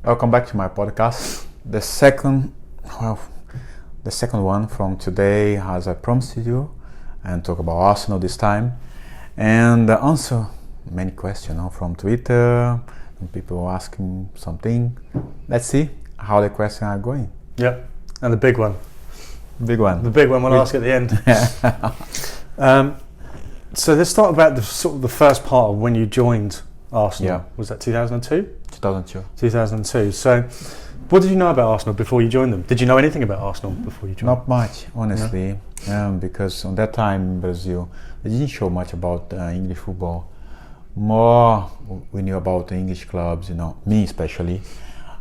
Welcome back to my podcast. Well, the second one from today, as I promised you, and talk about Arsenal this time, and answer many questions from Twitter, and people asking something. Let's see how the questions are going. Yep, and the big one. Big one. The big one we'll ask at the end. So let's start about the first part of when you joined Arsenal. Yeah. Was that 2002? 2002. 2002. So what did you know about Arsenal before you joined them? Did you know anything about Arsenal before you joined? Not much, honestly, because on that time in Brazil, they didn't show much about English football. More we knew about the English clubs, me especially,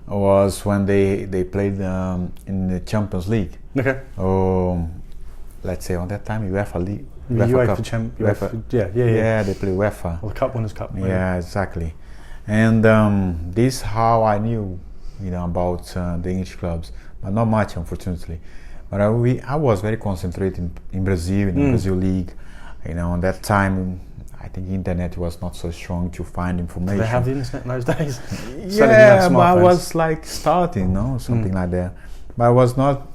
was when they played in the Champions League. Okay. Let's say on that time, UEFA League. UEFA. Yeah, they play UEFA. Well, the Cup Winners' Cup. Maybe. Yeah, exactly. And this is how I knew, about the English clubs, but not much, unfortunately. But I was very concentrated in Brazil, in the Brazil League. On that time, I think internet was not so strong to find information. Did they have the internet in those days? Yeah, but I was like starting, something like that. But I was not,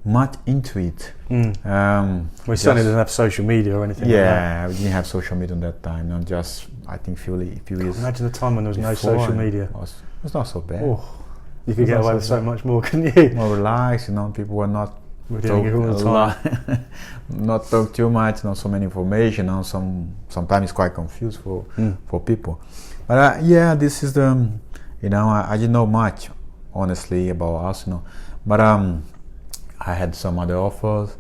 much into it. We certainly didn't have social media or anything like that. Yeah, we didn't have social media at that time. Just, I think, few years. Imagine the time when there was no social media. It was not so bad. Oh, you could get away with so much more, couldn't you? More relaxed, people were not doing it all the time. Not talk too much, not so many information. Sometimes it's quite confused for people. But this is the, I didn't know much, honestly, about Arsenal. But I had some other offers.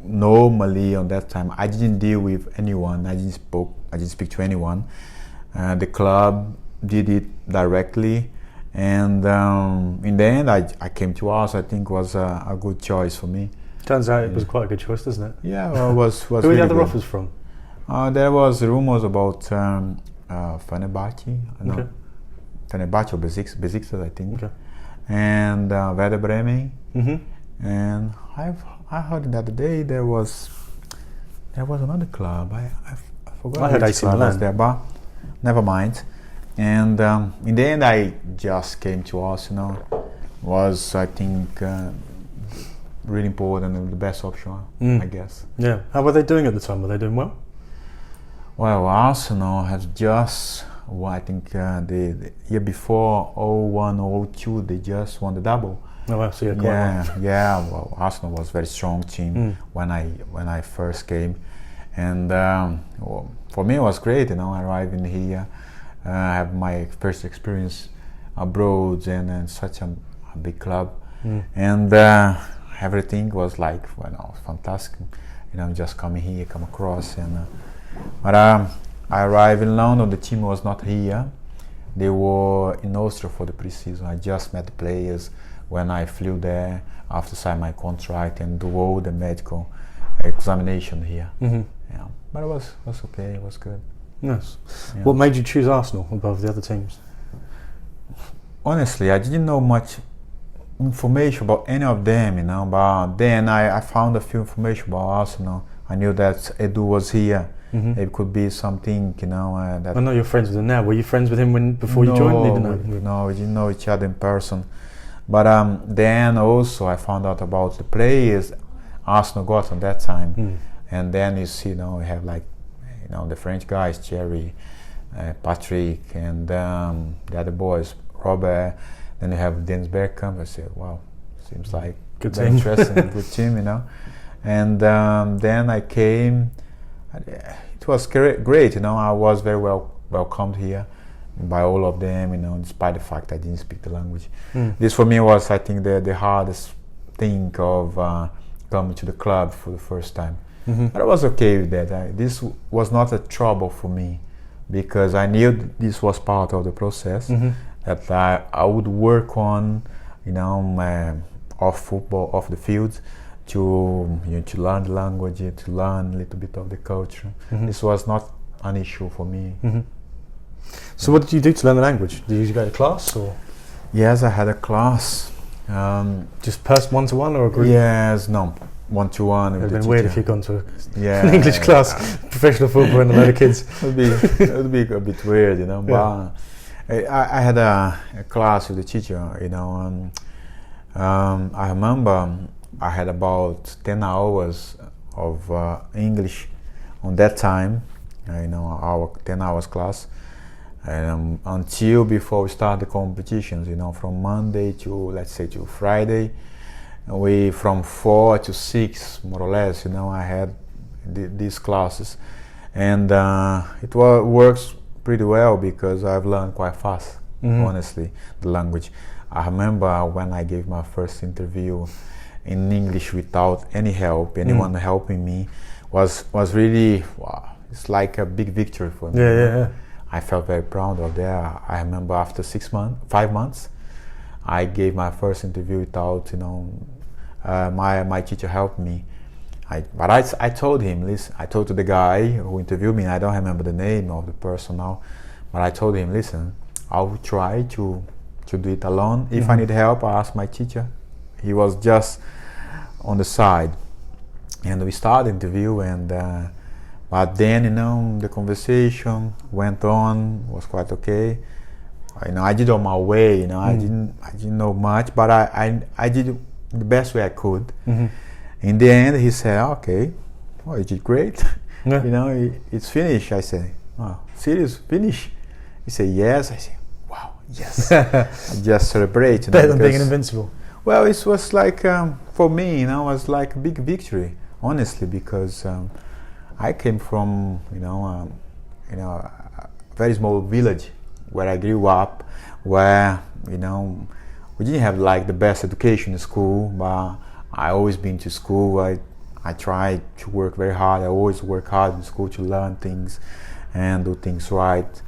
Normally, on that time, I didn't deal with anyone. I didn't speak to anyone. The club did it directly, and in the end, I came to us. I think was a good choice for me. Turns out it was quite a good choice, doesn't it? Yeah, well, it was. Who were the other offers from? There was rumors about Fenerbahce. Okay. Fenerbahce or Besiktas, I think. Okay. And Werder Bremen. Mm-hmm. And I heard the other day there was another club. I forgot. I heard AC Milan was there, but never mind. And in the end, I just came to Arsenal. Was, I think, really important and the best option, I guess. Yeah. How were they doing at the time? Were they doing well? Well, Arsenal has just, I think, the year before, 01-02, they just won the double. Oh, well, so you're quite well. Yeah. Well, Arsenal was a very strong team when I first came, and for me it was great. Arriving here, have my first experience abroad and such a big club, and everything was like fantastic. Just coming here, come across, and but I arrived in London. The team was not here; they were in Austria for the pre-season. I just met the players when I flew there after signing my contract and do all the medical examination here. Mm-hmm. Yeah, but it was okay. It was good. Nice. Yeah. What made you choose Arsenal above the other teams? Honestly, I didn't know much information about any of them, But then I found a few information about Arsenal. I knew that Edu was here. Mm-hmm. It could be something, that. I know you're friends with him now. Were you friends with him before you joined? No, we didn't know each other in person. But then also I found out about the players Arsenal got on that time, and then you see, we have like, the French guys, Thierry, Patrick, and the other boys, Robert. Then you have Dennis Bergkamp. I said, wow, seems like good team, interesting, good team, And then I came. It was great, I was very well welcomed here by all of them, despite the fact I didn't speak the language. This for me was, I think, the hardest thing of coming to the club for the first time. Mm-hmm. But I was okay with that. This was not a trouble for me, because I knew this was part of the process, that I would work on, off football, off the field, to learn the language, to learn a little bit of the culture. This was not an issue for me. So what did you do to learn the language? Did you go to class, or? Yes, I had a class. Just one-to-one or a group? Yes, no, one-to-one. It would have been weird if you'd gone to an English class, professional football and a load of kids. It would be a bit weird, Yeah. I had a class with the teacher, you know. I remember I had about 10 hours of English on that time, you know, our 10 hours class, until before we start the competitions, you know, from Monday to, let's say, to Friday. We from 4 to 6, more or less, you know, I had these classes, and it works pretty well because I've learned quite fast, honestly, the language. I remember when I gave my first interview in English without any help, anyone helping me, was really, wow, it's like a big victory for me. Yeah. I felt very proud of that. I remember after 5 months, I gave my first interview without, you know, my teacher helped me. But I told him, listen, I told to the guy who interviewed me, I don't remember the name of the person now, but I told him, listen, I will try to do it alone. If I need help, I ask my teacher. He was just on the side. And we started the interview, and but then, you know, the conversation went on, was quite okay. You know, I did on my way, you know, I didn't know much, but I did the best way I could. In the end, he said, okay, well, you did great. Yeah. You know, it's finished. I said, oh, serious, finish? He said, yes. I said, wow, yes. I just celebrate. You know, Better than being an invincible. Well, it was like, for me, you know, it was like a big victory, honestly, because I came from, you know, a very small village where I grew up, where, you know, we didn't have like the best education in school, but I always been to school. I tried to work very hard. I always work hard in school to learn things and do things right.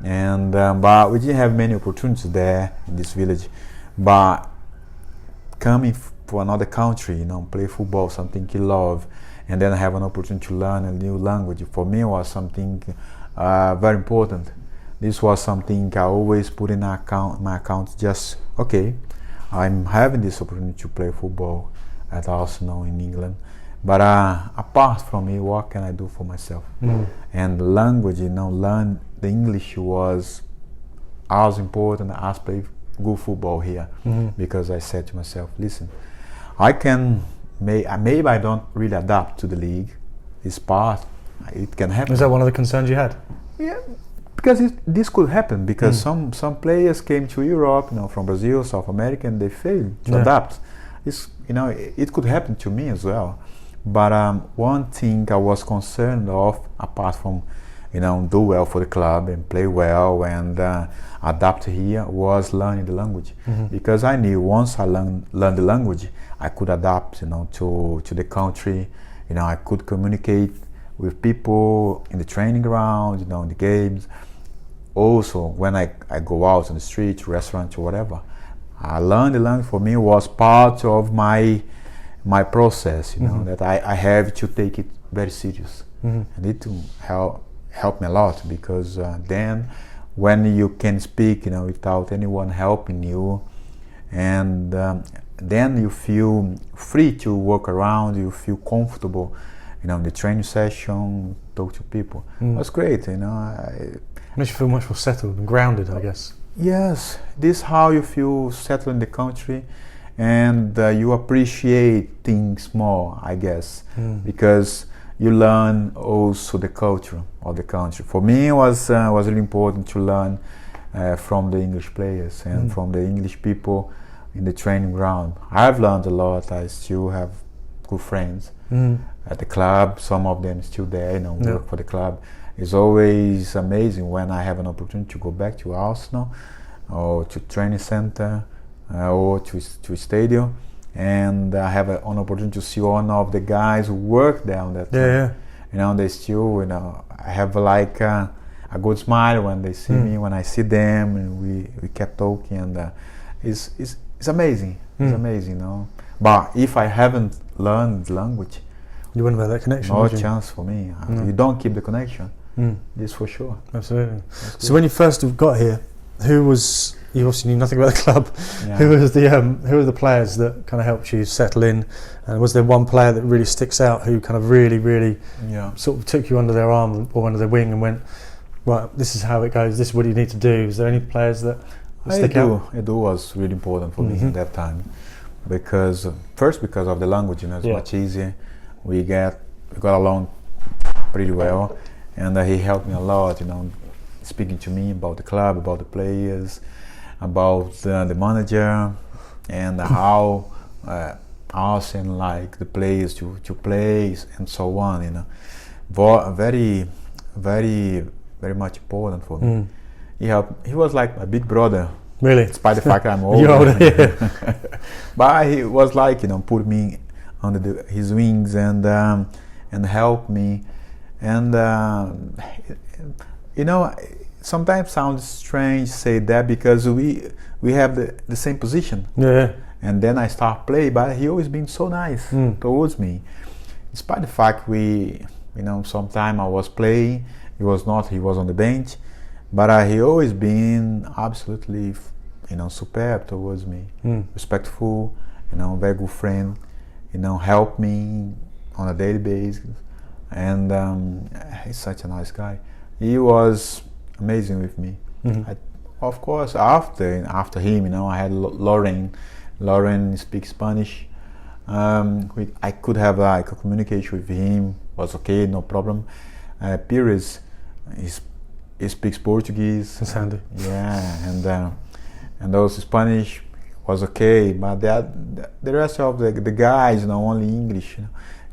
And but we didn't have many opportunities there in this village. But coming for another country, you know, play football, something you love, and then have an opportunity to learn a new language, for me was something very important. This was something I always put in my account. Just okay, I'm having this opportunity to play football at Arsenal in England, but apart from it, what can I do for myself? And the language, you know, learn the English was as important as play good football here, because I said to myself, listen, I can maybe I don't really adapt to the league. It's part, it can happen. Is that one of the concerns you had? Yeah, because this could happen, because some players came to Europe, you know, from Brazil, South America, and they failed to adapt. It's, you know, it could happen to me as well. But one thing I was concerned of, apart from, you know, do well for the club and play well and adapt here, was learning the language. Because I knew once I learned the language, I could adapt, you know, to the country. You know, I could communicate with people in the training ground, you know, in the games. Also, when I go out on the street, restaurant, or whatever, I learned the language. For me, was part of my process, you know, that I have to take it very serious. I need to help me a lot, because then when you can speak, you know, without anyone helping you, and then you feel free to walk around, you feel comfortable, you know, in the training session, talk to people. That's great, you know. Makes you feel much more settled and grounded, I guess. Yes, this is how you feel settled in the country, and you appreciate things more, I guess, because you learn also the culture of the country. For me, it was really important to learn from the English players and from the English people in the training ground. I've learned a lot. I still have good friends at the club. Some of them still there, you know, work for the club. It's always amazing when I have an opportunity to go back to Arsenal or to training center or to stadium, and I have an opportunity to see one of the guys who work there on that time. You know, they still, you know, I have like a good smile when they see me, when I see them, and we kept talking, and it's amazing. It's amazing, you know. But if I haven't learned the language, you wouldn't have that connection. No chance for me. You don't keep the connection. This for sure. Absolutely. So when you first got here, you obviously knew nothing about the club. Who were the players that kind of helped you settle in? And was there one player that really sticks out who kind of really sort of took you under their arm or under their wing and went, right, this is how it goes, this is what you need to do? Is there any players that stick out? Edu was really important for me at that time, because first because of the language, it's much easier. We got along pretty well, and he helped me a lot, speaking to me about the club, about the players, about the manager, and how us and like the players to play and so on. Very, very, very much important for me. He was like my big brother. Really? Despite the fact I'm older. You're older, yeah. But he was like, put me under his wings and help me. And sometimes sounds strange to say that because we have the same position. Yeah. And then I start play, but he always been so nice towards me. Despite the fact sometime I was playing, he was not. He was on the bench, but he always been absolutely, superb towards me, respectful, very good friend, help me on a daily basis, and he's such a nice guy. He was amazing with me. Of course, after him, I had Lauren. Lauren speaks Spanish. I could have a communication with him. Was okay, no problem. Pires, he speaks Portuguese. That's handy. Yeah, and those Spanish was okay, but the rest of the guys, only English.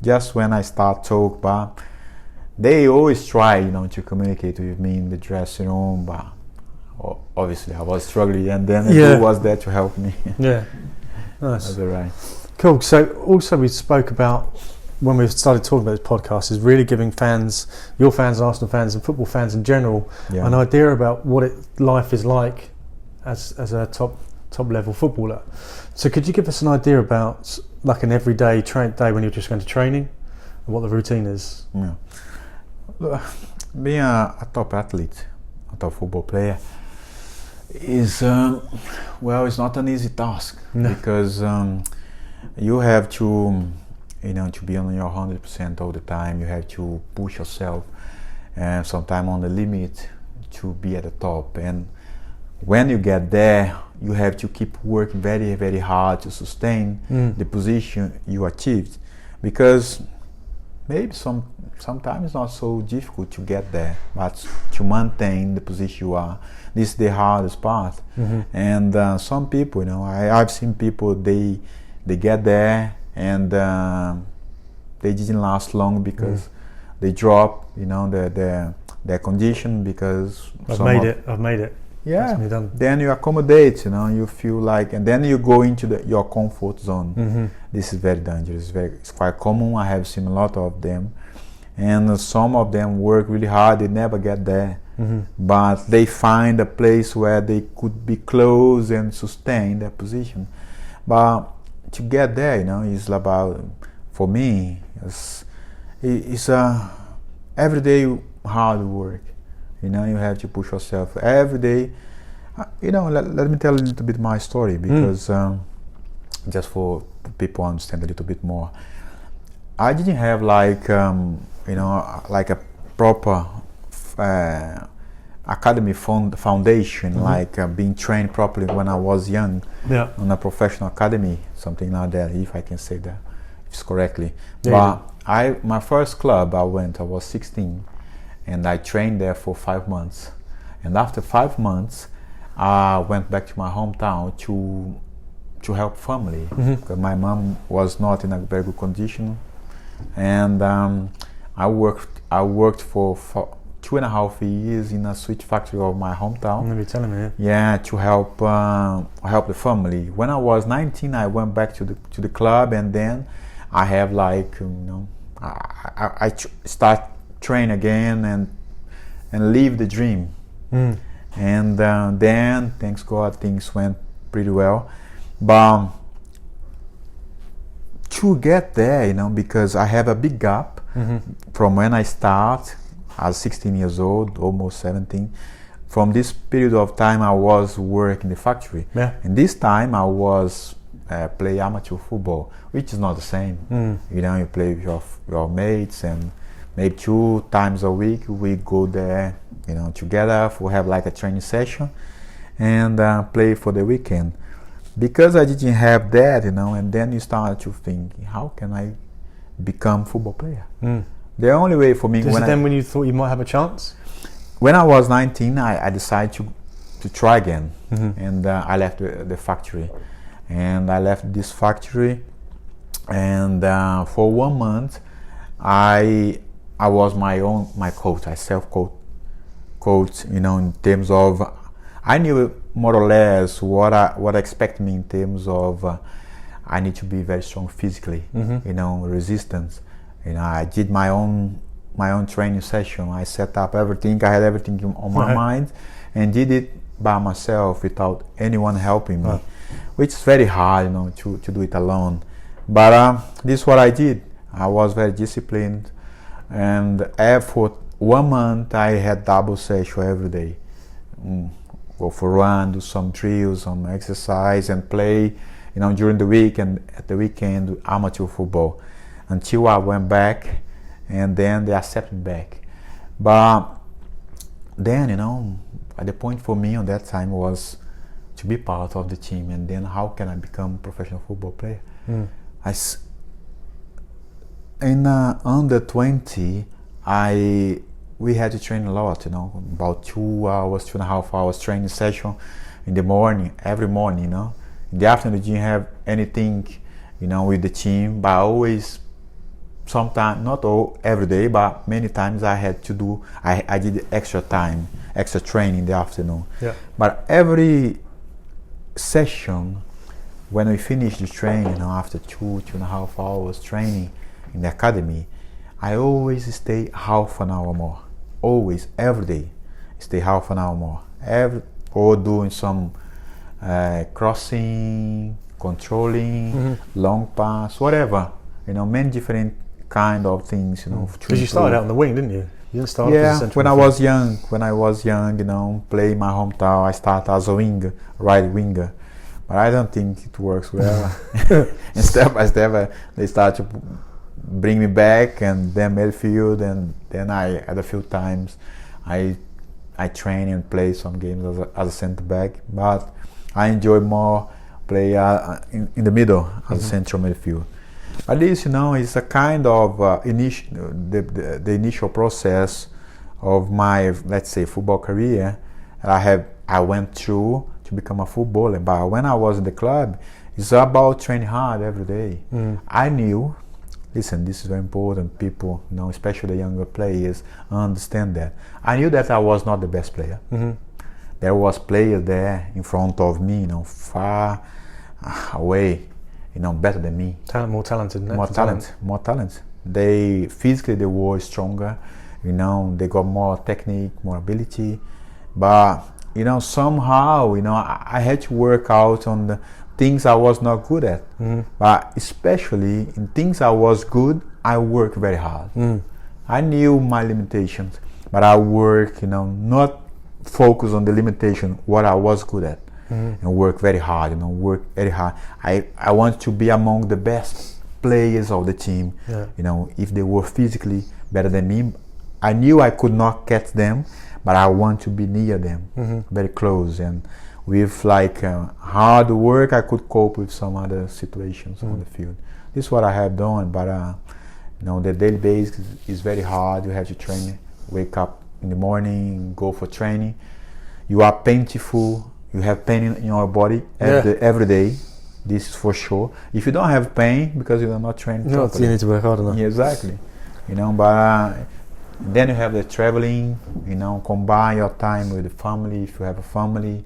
Just when I start talk, but they always try, to communicate with me in the dressing room. But obviously, I was struggling, and then Edu was there to help me. Yeah, nice. That's all right. Cool. So also we spoke about, when we started talking about this podcast, is really giving fans, your fans, Arsenal fans, and football fans in general, an idea about what life is like as a top level footballer. So could you give us an idea about like an everyday day when you're just going to training, and what the routine is? Yeah. Being a top athlete, a top football player, is it's not an easy task. No. Because you have to to be on your 100% all the time. You have to push yourself, and sometimes on the limit, to be at the top. And when you get there, you have to keep working very, very hard to sustain the position you achieved, because maybe sometimes it's not so difficult to get there, but to maintain the position you are, this is the hardest part. And some people, I've seen people, they get there and they didn't last long because they drop, their condition, because I've made it. Yeah. Then you accommodate, you feel like, and then you go into your comfort zone. This is very dangerous. It's quite common. I have seen a lot of them, and some of them work really hard. They never get there, but they find a place where they could be close and sustain their position. But to get there, is about, for me, it's a everyday hard work. You have to push yourself every day. Let me tell a little bit my story, because just for people to understand a little bit more. I didn't have like like a proper academy foundation, like being trained properly when I was young on a professional academy, something like that, if I can say that it's correctly. But my first club I was 16. And I trained there for 5 months. And after 5 months, I went back to my hometown to help family. Because my mom was not in a very good condition. And I worked for 2.5 years in a switch factory of my hometown. You're telling me. Yeah, to help the family. When I was 19, I went back to the club, and then I have like I start train again and live the dream. And then, thanks God, things went pretty well. But to get there, because I have a big gap from when I start as 16 years old, almost 17. From this period of time, I was working in the factory. And this time I was play amateur football, which is not the same. You play with your mates, maybe 2 times a week we go there, together. We have like a training session and play for the weekend. Because I didn't have that, and then you start to think, how can I become football player? The only way for me. When you thought you might have a chance? When I was 19, I decided to try again, and I left the factory, and I left this factory, and for 1 month, I was my coach. I self-coach, in terms of, I knew more or less what expect me in terms of I need to be very strong physically, resistance. I did my own training session. I set up everything. I had everything on my mind, and did it by myself without anyone helping me, which is very hard, to do it alone. But this is what I did. I was very disciplined, and for 1 month I had double session every day. Go for a run, do some drills, some exercise, and play, during the week, and at the weekend amateur football, until I went back, and then they accepted me back. But then, at the point for me on that time was to be part of the team, and then how can I become a professional football player? In under 20, we had to train a lot, about 2.5 hours training session in the morning, every morning, In the afternoon, we didn't have anything, with the team, but always, sometimes, not every day, but many times I had to do, I did extra training in the afternoon. Yeah. But every session, when we finished the training, after 2.5 hours training in the academy, I always stay half an hour more. Always, every day, stay half an hour more. Or doing some crossing, controlling, long pass, whatever. Many different kind of things. Because you started out on the wing, didn't you? You didn't start as a central. When I was young, play my hometown, I started as a winger, right winger. But I don't think it works well. And step by step, they start to bring me back, and then midfield, and then at a few times I train and play some games as a centre back, but I enjoy more play in the middle as a central midfield. But this, is a kind of the initial process of my, let's say, football career. I went through to become a footballer. But when I was in the club, it's about training hard every day. I knew. Listen, this is very important. People, especially the younger players, understand that. I knew that I was not the best player. There was players there in front of me, far away, better than me. More talented. More talent. They physically they were stronger. They got more technique, more ability. But somehow, I had to work out on the things I was not good at. But especially in things I was good, I worked very hard. I knew my limitations, but I work, not focus on the limitation, what I was good at, and work very hard, work very hard. I want to be among the best players of the team. If they were physically better than me, I knew I could not catch them, but I want to be near them, very close. And with hard work, I could cope with some other situations on the field. This is what I have done, but the daily basis is very hard. You have to train, wake up in the morning, go for training. You are painful. You have pain in your body every day. This is for sure. If you don't have pain because you are not trained properly, you need to work harder now. Yeah, exactly. But then you have the traveling. Combine your time with the family if you have a family,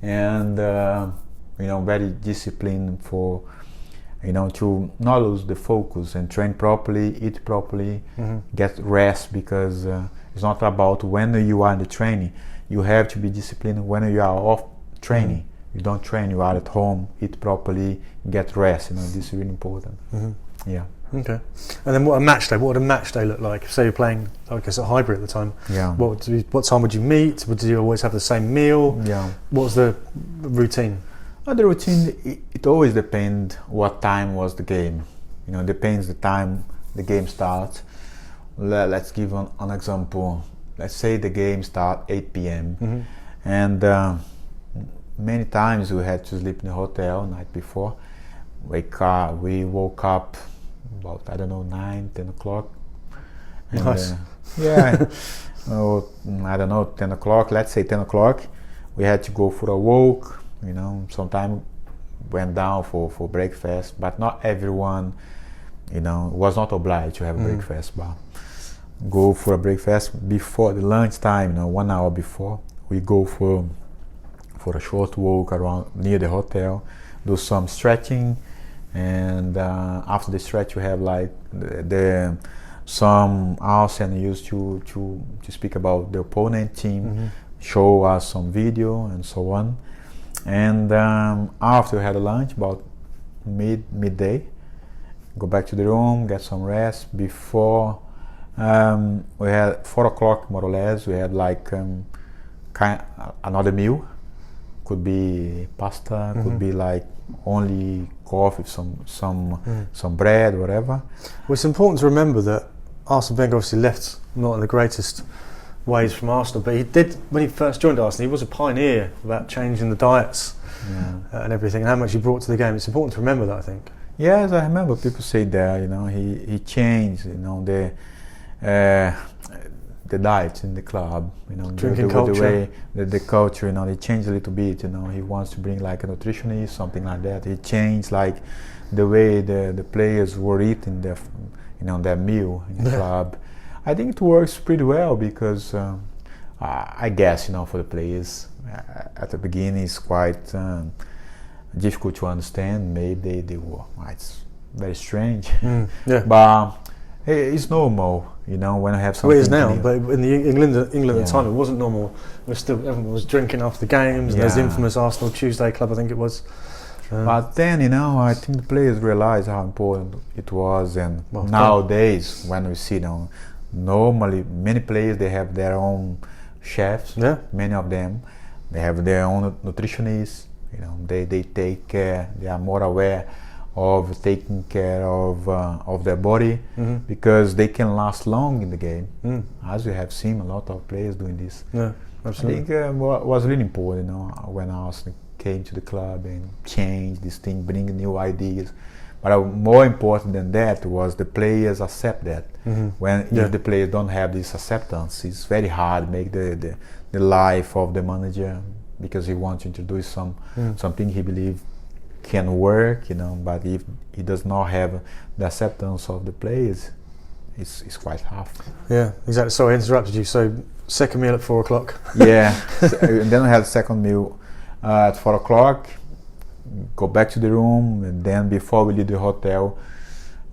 and very disciplined for to not lose the focus and train properly, eat properly, get rest, because it's not about when you are in the training. You have to be disciplined when you are off training. You don't train, you are at home, eat properly, get rest. This is really important. Yeah. Okay. And then what would a match day look like? Say you're playing, I guess, a hybrid at the time. Yeah. What time would you meet? Would you always have the same meal? Yeah. What was the routine? The routine, it always depends what time was the game. Depends the time the game starts. let's give an example. Let's say the game start 8 p.m. And many times we had to sleep in the hotel night before. We woke up about, I don't know, 9, 10 o'clock. And, nice. I don't know, 10 o'clock, let's say 10 o'clock. We had to go for a walk, sometime went down for breakfast, but not everyone, was not obliged to have a breakfast, but go for a breakfast before the lunch time, 1 hour before. We go for a short walk around near the hotel, do some stretching, and after the stretch we have like some Arsenal used to speak about the opponent team, show us some video and so on. And after we had a lunch about midday, go back to the room, get some rest. Before we had 4 o'clock more or less, we had like another meal. Could be pasta, could be like only coffee, some bread, whatever. Well, it's important to remember that Arsene Wenger obviously left not in the greatest ways from Arsenal, but he did, when he first joined Arsenal, he was a pioneer about changing the diets and everything, and how much he brought to the game. It's important to remember that, I think. Yes, I remember people say that, he changed, the diet in the club, Drinking culture. The way, the culture, they changed a little bit, he wants to bring like a nutritionist, something like that. He changed like the way the players were eating their, their meal in the club. I think it works pretty well because I guess, for the players at the beginning it's quite difficult to understand. Maybe they were, it's very strange, but it's normal, when I have something. Well, it is now, but in England at the time it wasn't normal. Everyone was drinking after the games. And there's the infamous Arsenal Tuesday Club, I think it was. But then, I think the players realized how important it was, and nowadays when we see, normally many players they have their own chefs. Many of them they have their own nutritionists. They take care. They are more aware of taking care of their body because they can last long in the game, as we have seen a lot of players doing this. Absolutely. I think it was really important, when Arsenal came to the club and changed this thing, bringing new ideas. But more important than that was the players accept that. If the players don't have this acceptance, it's very hard to make the life of the manager, because he wants to introduce something he believes can work, but if he does not have the acceptance of the players, it's quite tough. Yeah, exactly. Sorry, I interrupted you. So, second meal at 4 o'clock. And then we had second meal at 4 o'clock, go back to the room, and then before we leave the hotel,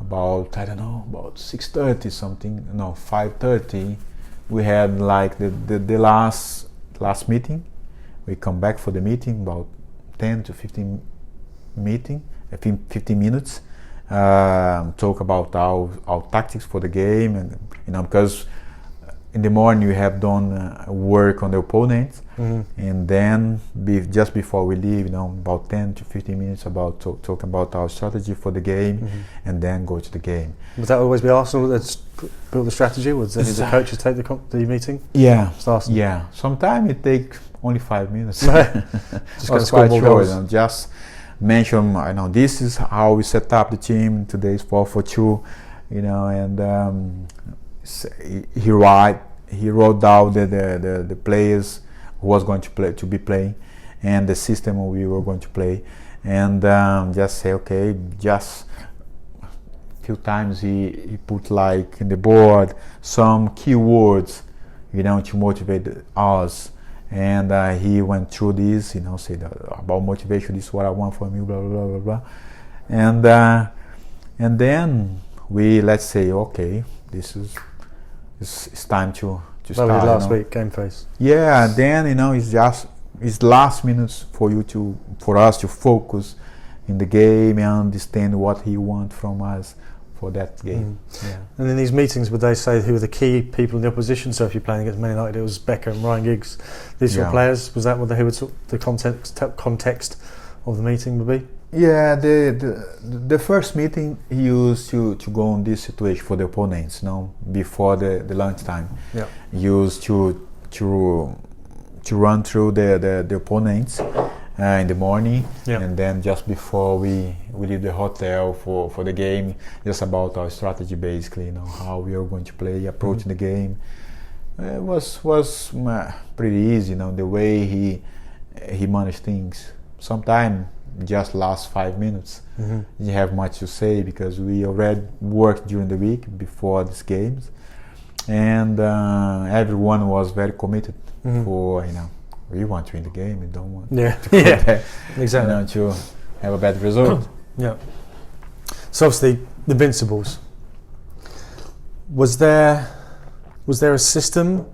about 6:30 something, 5:30, we had like the last meeting. We come back for the meeting, about 10 to 15 minutes, talk about our tactics for the game, and because in the morning we have done work on the opponent, and then just before we leave, about 10 to 15 minutes about talk about our strategy for the game, and then go to the game. Would that always be Arsenal that built the strategy? Would the coaches take the meeting? Yeah, sometimes it takes only 5 minutes. Just going to score more goals. Just mention, this is how we set up the team. Today is 4-4-2, and he wrote down the players who was going to be playing, and the system we were going to play, and just say just a few times he put like in the board some keywords, to motivate us. And he went through this, said about motivation, this is what I want from you, blah blah blah blah blah, and then let's say it's time to start. Last week game face. Yeah, then it's last minutes for us to focus in the game and understand what he wants from us for that game. And in these meetings, would they say who are the key people in the opposition? So if you're playing against Man United, it was Becker and Ryan Giggs, these sort of players. Was that who the context of the meeting would be? Yeah, the first meeting he used to go on this situation for the opponents, before the lunchtime. Yeah. He used to run through the opponents in the morning, and then just before we leave the hotel for the game, just about our strategy basically, how we are going to play, approaching the game. It was pretty easy, the way he managed things. Sometimes just last 5 minutes, you have much to say because we already worked during the week before these games, and everyone was very committed for we want to win the game. We don't want to exactly to have a bad result. Yeah. So obviously the Invincibles. Was there a system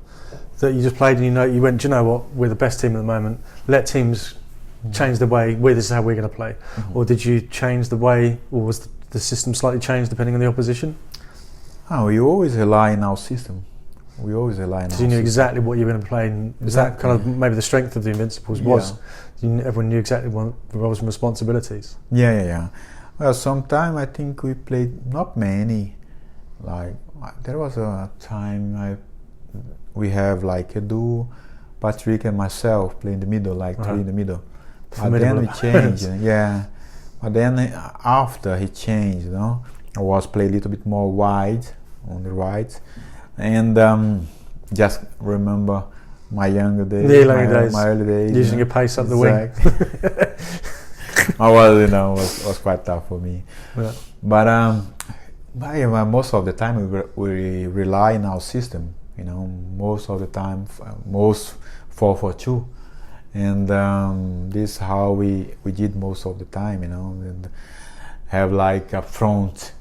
that you just played and you went, do you know what, we're the best team at the moment, let teams change the way, this is how we're going to play? Or did you change the way, or was the system slightly changed depending on the opposition? We always rely on our system. We always rely on So you knew exactly what you were going to play, and is that kind of maybe the strength of the Invincibles was everyone knew exactly what the roles and responsibilities? Yeah. Well, sometimes I think we played not many. Like there was a time we have like Edu, Patrick and myself play in the middle, like three in the middle. But then we changed, But then after he changed, I was play a little bit more wide on the right, and just remember my younger days, my early days, using your pace up the wing. I was was quite tough for me, but most of the time we rely on our system. Most of the time, most 4-4-2, and this is how we did most of the time. And have like a front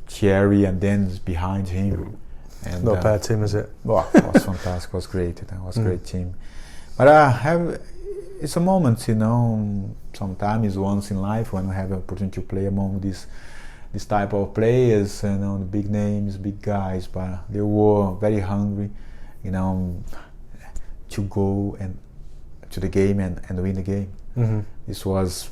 Thierry and then behind him. And not a bad team, is it? Well, it was fantastic. It was great. It was a great team. But it's a moment, sometimes once in life when we have an opportunity to play among this type of players, the big names, big guys, but they were very hungry, to go and to the game and win the game. This was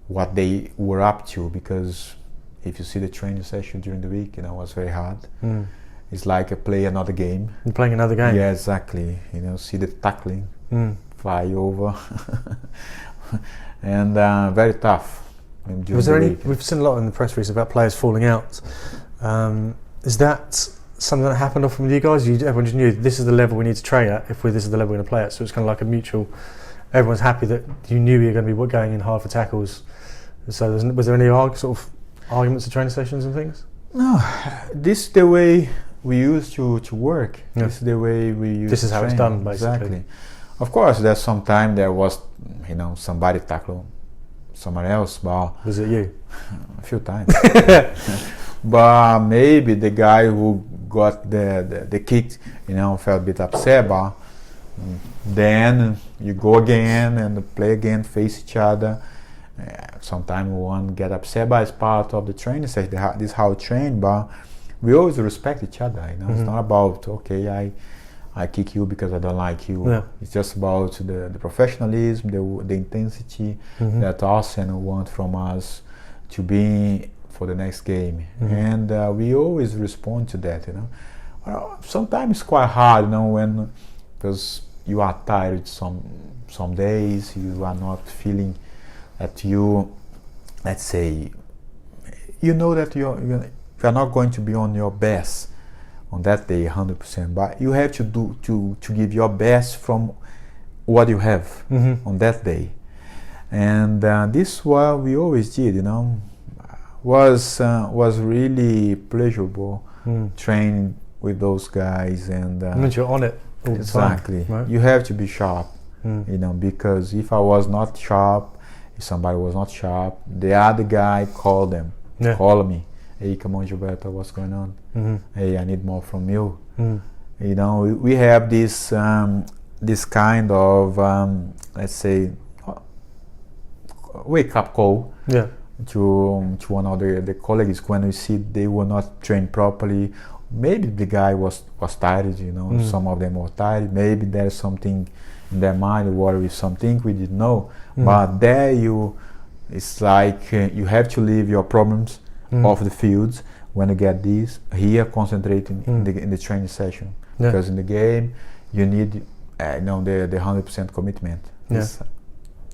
what they were up to, because if you see the training session during the week, it was very hard. It's like play another game. You're playing another game? Yeah, exactly. See the tackling, fly over, and very tough. Was there any? We've seen a lot in the press release about players falling out. Is that something that happened often with you guys? Everyone just knew this is the level we need to train at. This is the level we're going to play at. So it's kind of like a mutual. Everyone's happy that you knew you were going to be going in hard for tackles. So was there any sort of arguments at training sessions and things? No, this is the way we used to work. Yeah. This is the way we used. This is how it's done, basically. Exactly. Of course, there's some time there was, somebody tackle someone else, but was it you? A few times. But maybe the guy who got the kick, felt a bit upset, but then you go again and play again, face each other. Sometimes one get upset, but it's part of the training session. This is how we train, but we always respect each other. It's not about I kick you because I don't like you. Yeah. It's just about the professionalism, the intensity that Arsenal want from us to be for the next game, and we always respond to that. Sometimes it's quite hard, when because you are tired. Some days you are not feeling that you, let's say, that you're not going to be on your best on that day 100%, but you have to give your best from what you have on that day, and this is what we always did. Was really pleasurable training with those guys, and I mean, you're on it all the time. Exactly. Right? You have to be sharp, because if I was not sharp, if somebody was not sharp, the other guy called me. Hey, come on, Gilberto, what's going on? Hey, I need more from you. We have this kind of let's say wake up call to one of the colleagues when we see they were not trained properly. Maybe the guy was tired, some of them were tired. Maybe there's something in their mind, worry with something we didn't know. But there you It's like you have to leave your problems off the fields when you get these here, concentrating in the training session. Because in the game you need the 100% commitment. This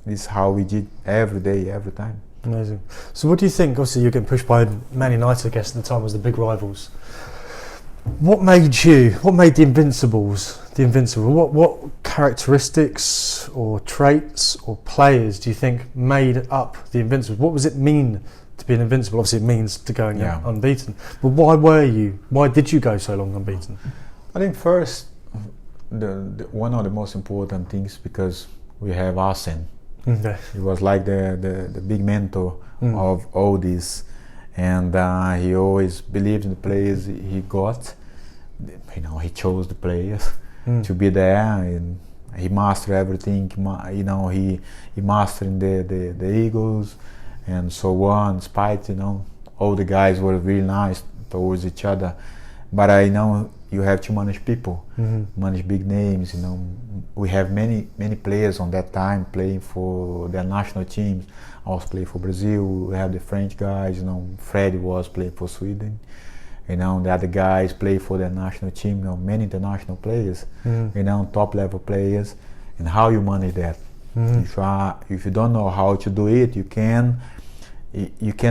is how we did every day, every time. Amazing. So what do you think? Obviously you're getting pushed by Man United, I guess, at the time was the big rivals. What made the Invincibles the Invincible? What characteristics or traits or players do you think made up the Invincibles? What does it mean to be an Invincible? Obviously it means to going unbeaten. But why did you go so long unbeaten? I think first, the one of the most important things, because we have Arsene. Okay. He was like the big mentor of all this, and he always believed in the players he got. He chose the players to be there, and he mastered everything. He mastered the Eagles and so on. Despite all the guys were really nice towards each other, but I know you have to manage people, manage big names. We have many players on that time playing for their national teams. I was playing for Brazil. We have the French guys. Freddy was playing for Sweden. The other guys play for their national team. Many international players. Top level players. And how you manage that? If you don't know how to do it, you can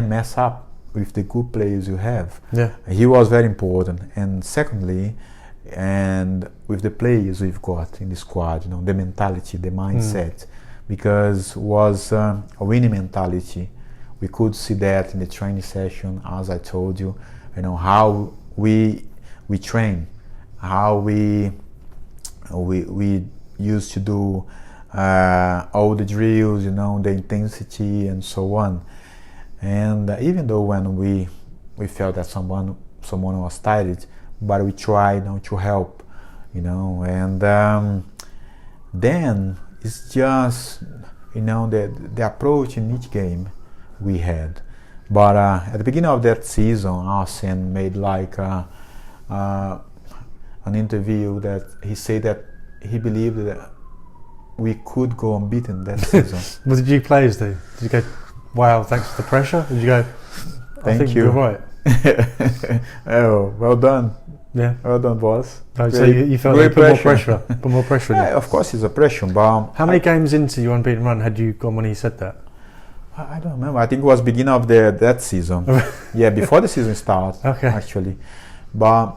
mess up with the good players you have. He was very important. And secondly, and with the players we've got in the squad, the mentality, the mindset, because was a winning mentality. We could see that in the training session, as I told you, how we train, how we used to do all the drills, the intensity and so on. And even though when we felt that someone was tired, but we tried to help, and then it's just the approach in each game we had. But at the beginning of that season, Arsene made like an interview that he said that he believed that we could go unbeaten that season. What did you players do? Did you go, wow, thanks for the pressure? Did you go, I think you're right? Oh, well done. Yeah. Well done, boss. So you felt like put more pressure in it? Of course it's a pressure, but... How many games into your unbeaten run had you gone when he said that? I don't remember. I think it was beginning of that season. Before the season started, actually. But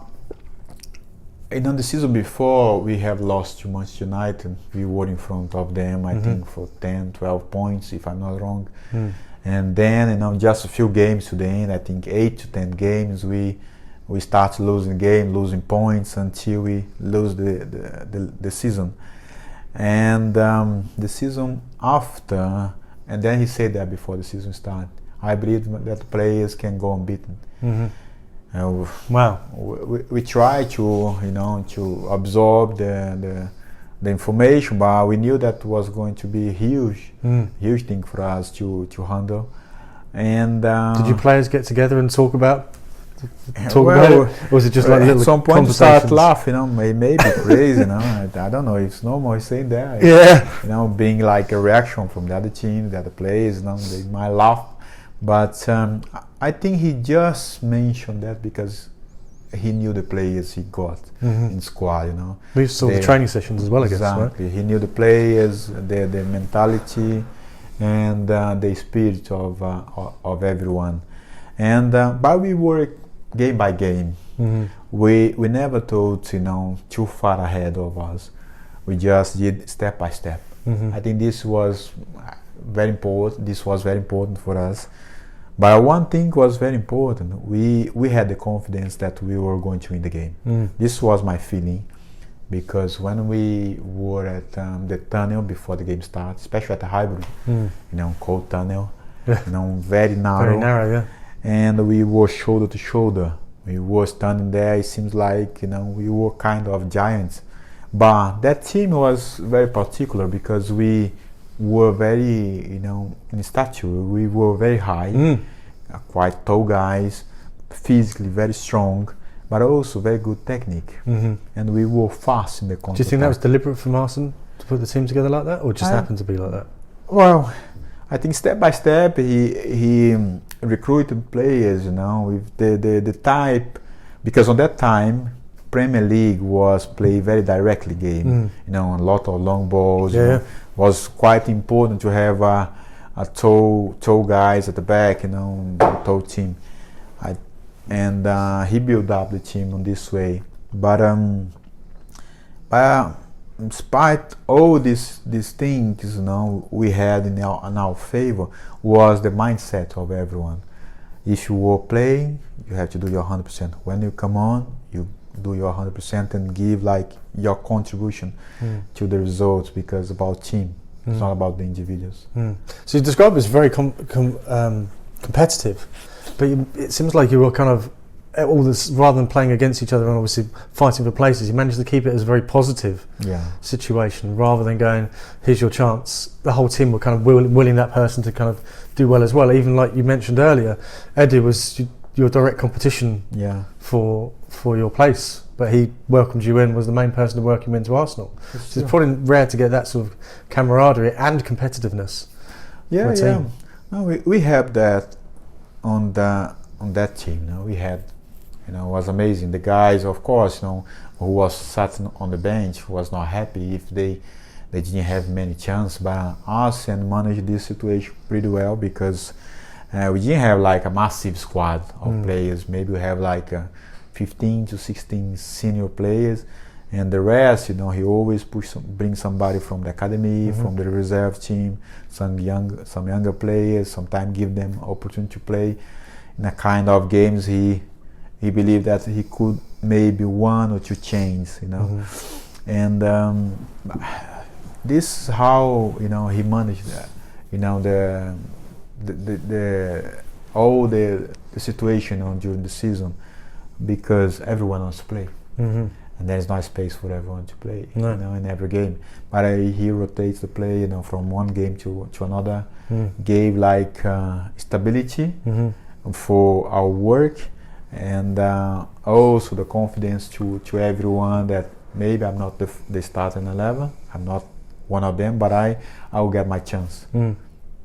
the season before, we have lost to Manchester United. We were in front of them, I think, for 10, 12 points, if I'm not wrong. And then, just a few games to the end, I think 8 to 10 games, we start losing game, losing points until we lose the season. And the season after, and then he said that before the season started, I believe that players can go unbeaten. Wow. We try to to absorb the information, but we knew that was going to be a huge thing for us to handle. And did you players get together and talk about it? Or was it just like little at some point you start laughing, maybe crazy, I don't know if it's normal saying that. Being like a reaction from the other team, the other players, they might laugh. But I think he just mentioned that because he knew the players he got in squad, We saw the training sessions as well, I guess, exactly. Right? He knew the players, their mentality, and the spirit of everyone. And but we work game by game. We never thought too far ahead of us. We just did step by step. I think this was very important. This was very important for us. But one thing was very important. We had the confidence that we were going to win the game. This was my feeling, because when we were at the tunnel before the game started, especially at the hybrid, cold tunnel, very narrow. Very narrow, yeah. And we were shoulder to shoulder. We were standing there. It seems like we were kind of giants. But that team was very particular because we were very, in stature, we were very high, quite tall guys, physically very strong, but also very good technique. And we were fast in the counter. Do you think that was deliberate from Arsene to put the team together like that, or just happened to be like that? Well, I think step by step he recruited players, with the type, because on that time Premier League was played very directly game, a lot of long balls. Was quite important to have a tall guys at the back, tall team. He built up the team on this way, but despite all these things, we had in our favor was the mindset of everyone. If you were playing, you have to do your 100%. When you come on, you do your 100% and give like your contribution to the results, because it's about team. It's not about the individuals. So you describe it as very competitive, but it seems like you were kind of all this, rather than playing against each other and obviously fighting for places, you managed to keep it as a very positive situation, rather than going, here's your chance. The whole team were kind of willing that person to kind of do well as well. Even like you mentioned earlier, Eddie was your direct competition for your place, but he welcomed you in, was the main person to welcome you into Arsenal. So it's probably rare to get that sort of camaraderie and competitiveness. Team. No, we have that on that team. We had, it was amazing. The guys, of course, who was sat on the bench was not happy if they didn't have many chances, but us and managed this situation pretty well, because we didn't have like a massive squad of players. Maybe we have like 15 to 16 senior players, and the rest, he always bring somebody from the academy, from the reserve team, some younger players. Sometimes give them opportunity to play in a kind of games he believed that he could maybe one or two change, and this is how he managed that, all the situation during the season, because everyone wants to play, and there's no space for everyone to play, in every game. But he rotates the play, from one game to another, gave like stability for our work, and also the confidence to everyone that maybe I'm not the starting 11, I'm not one of them, but I will get my chance.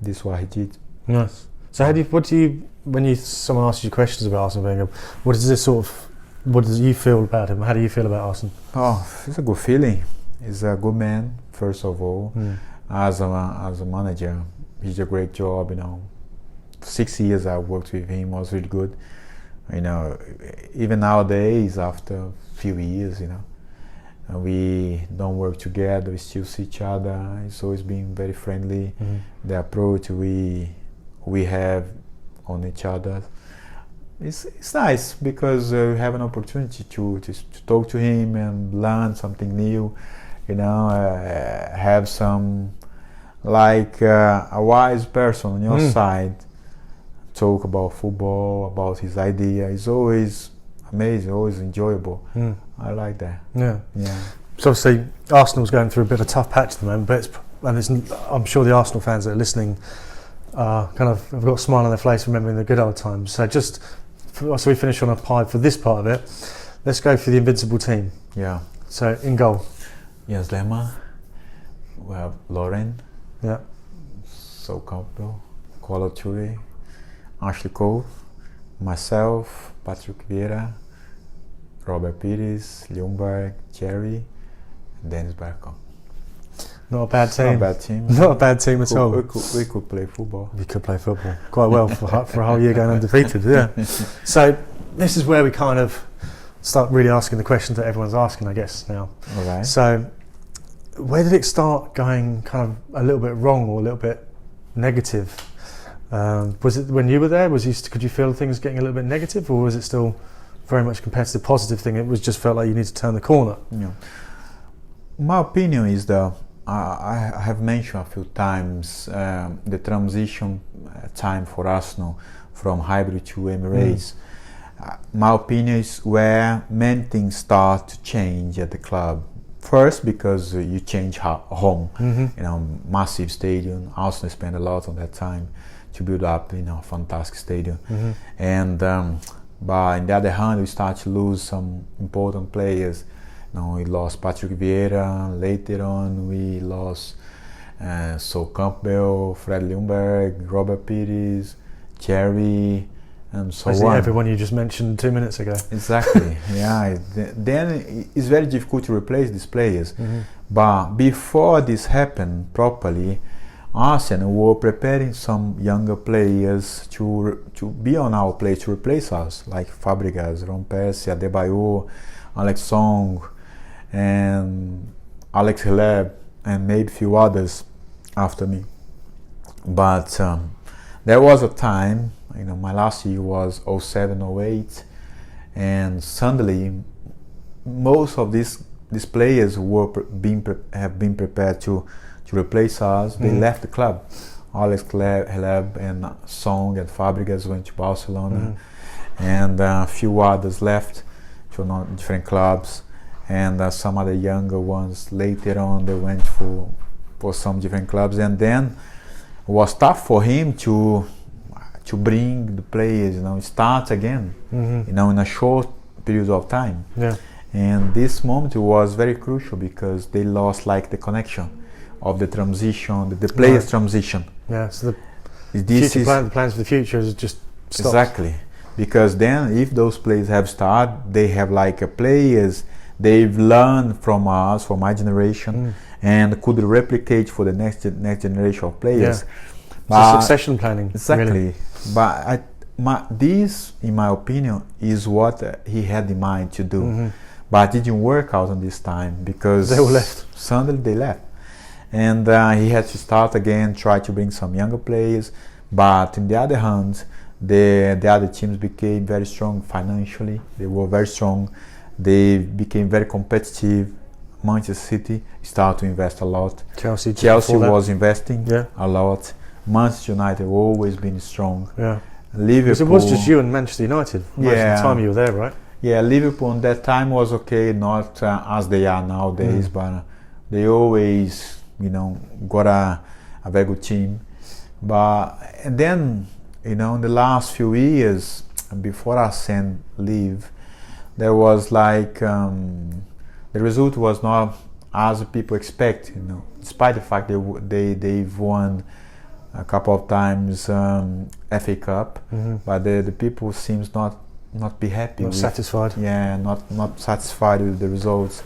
This is what he did. Nice. So when someone asks you questions about Arsene Wenger, what do you feel about him? How do you feel about Arsene? Oh, it's a good feeling. He's a good man, first of all. As a manager, he did a great job. 6 years I worked with him, was really good. Even nowadays, after a few years, we don't work together, we still see each other. It's always been very friendly. The approach we have on each other, it's nice, because we have an opportunity to talk to him and learn something new, have some like a wise person on your side, talk about football, about his idea. It's always amazing, always enjoyable. I like that. Yeah. So obviously Arsenal's going through a bit of a tough patch at the moment, but I'm sure the Arsenal fans that are listening kind of have got a smile on their face remembering the good old times. So so we finish on a pie for this part of it. Let's go for the invincible team. Yeah. So in goal. Yes, Lema. We have Lauren. Yeah. So Campbell, Colo Toure, Ashley Cole, myself, Patrick Vieira, Robert Pires, Ljungberg, Cherry, and Dennis Bergkamp. Not a bad team. Not a bad team. Not a bad team at all. We could play football. We could play football quite well for a whole year going undefeated. Yeah. So this is where we kind of start really asking the questions that everyone's asking, I guess, now. All right. So where did it start going kind of a little bit wrong or a little bit negative? Was it when you were there? Could you feel things getting a little bit negative, or was it still very much competitive, positive thing? It was just felt like you need to turn the corner. Yeah. My opinion is that I have mentioned a few times the transition time for Arsenal from hybrid to Emirates. My opinion is where many things start to change at the club. First, because you change home, massive stadium. Arsenal spent a lot on that time to build up, a fantastic stadium. And but on the other hand, we start to lose some important players. We lost Patrick Vieira. Later on, we lost So Campbell, Fred Ljungberg, Robert Pires, Cherry, and so Basically on. everyone you just mentioned 2 minutes ago. Exactly. Yeah. Then it's very difficult to replace these players. Mm-hmm. But before this happened properly, Arsenal were preparing some younger players to be on our place to replace us, like Fabregas, Ron Persie, Adebayor, Alex Song, and Alex Hileb, and maybe a few others after me. But there was a time, my last year was 07, 08, and suddenly most of these players were have been prepared to replace us. They left the club. Alex Hileb and Song and Fabregas went to Barcelona, and a few others left to different clubs, and some other younger ones later on they went for some different clubs, and then it was tough for him to bring the players, start again, in a short period of time. Yeah. And this moment was very crucial because they lost like the connection of the transition, the players' transition. Yeah, so the plans for the future is just stopped. Exactly, because then if those players have started, they have like players they've learned from us, from my generation, and could replicate for the next generation of players. Yeah. So succession planning. Exactly, really. But this, in my opinion, is what he had in mind to do. But it didn't work out on this time because they all left. Suddenly they left. And he had to start again, try to bring some younger players. But on the other hand, the other teams became very strong financially. They were very strong. They became very competitive. Manchester City started to invest a lot. Chelsea was investing a lot. Manchester United always been strong. Yeah. Liverpool. Because it was just you and Manchester United most of the time you were there, right? Yeah, Liverpool at that time was okay, not as they are nowadays, but they always, got a very good team. And then, in the last few years, before Arsene leave, there was like, the result was not as people expect, despite the fact they've won a couple of times FA Cup, but the people seems not be happy. Not satisfied. Yeah, not satisfied with the results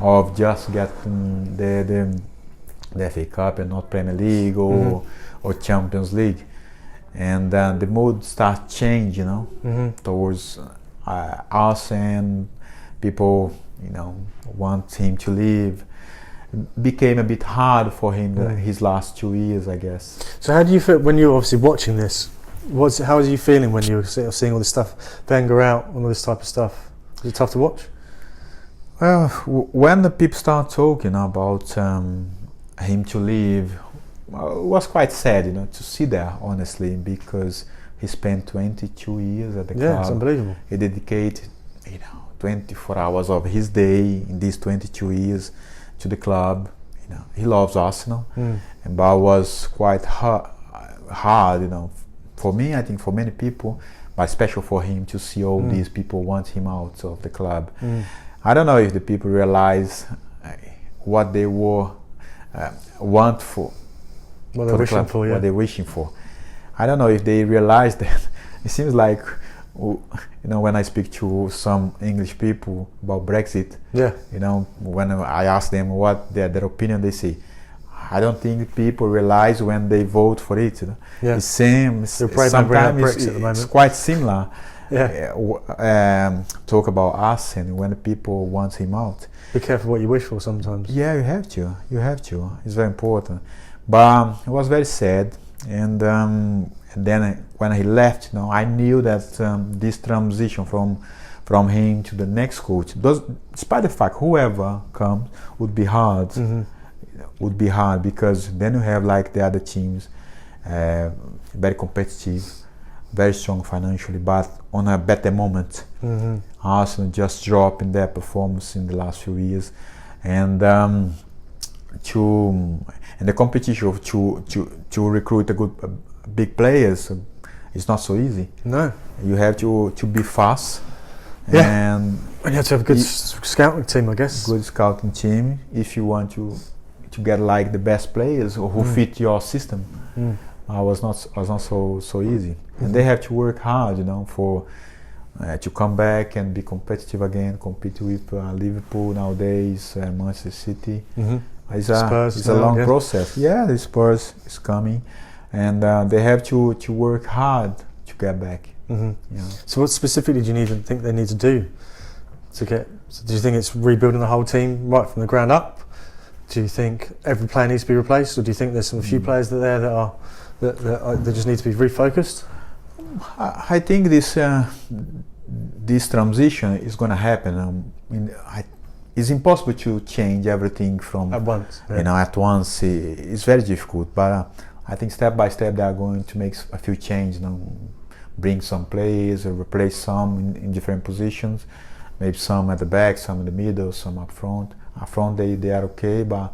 of just getting the FA Cup and not Premier League or Champions League, and then the mood starts changing, towards us, and people, want him to leave. It became a bit hard for him his last 2 years, I guess. So how do you feel when you're obviously watching this? How was you feeling when you were seeing all this stuff, Wenger out, all this type of stuff? Was it tough to watch? Well, when the people start talking about him to leave, it was quite sad, to see that, honestly, because he spent 22 years at the club. Yeah, it's unbelievable. He dedicated, 24 hours of his day in these 22 years to the club. He loves Arsenal, but it was quite hard, for me, I think for many people, but especially for him, to see all these people want him out of the club. I don't know if the people realize what they were want for, what they're wishing for, what they're wishing for. I don't know if they realize that. It seems like, when I speak to some English people about Brexit, when I ask them what their opinion, they say, I don't think people realize when they vote for it. Yeah. It's same. Sometimes it's quite similar. Talk about us and when people want him out. Be careful what you wish for sometimes. Yeah, you have to. It's very important. But it was very sad. And then when he left, I knew that this transition from him to the next coach, despite the fact whoever comes, would be hard. Would be hard because then you have like the other teams, very competitive, very strong financially, but on a better moment. Arsenal just dropped in their performance in the last few years, and the competition to recruit a good big players is not so easy. No, you have to be fast. And you have to have a good scouting team, I guess. Good scouting team if you want to to get like the best players who fit your system. Was not so easy, and they have to work hard, for to come back and be competitive again, compete with Liverpool nowadays, Manchester City. It's a long process. Yeah, the Spurs is coming, and they have to work hard to get back. So what specifically do you think they need to do to get? So do you think it's rebuilding the whole team right from the ground up? Do you think every player needs to be replaced, or do you think there's a few players that just need to be refocused? I think this transition is going to happen. It's impossible to change everything from at once. At once. It's very difficult, but I think step by step they are going to make a few changes. Bring some players, or replace some in different positions. Maybe some at the back, some in the middle, some up front. Up front they are okay, but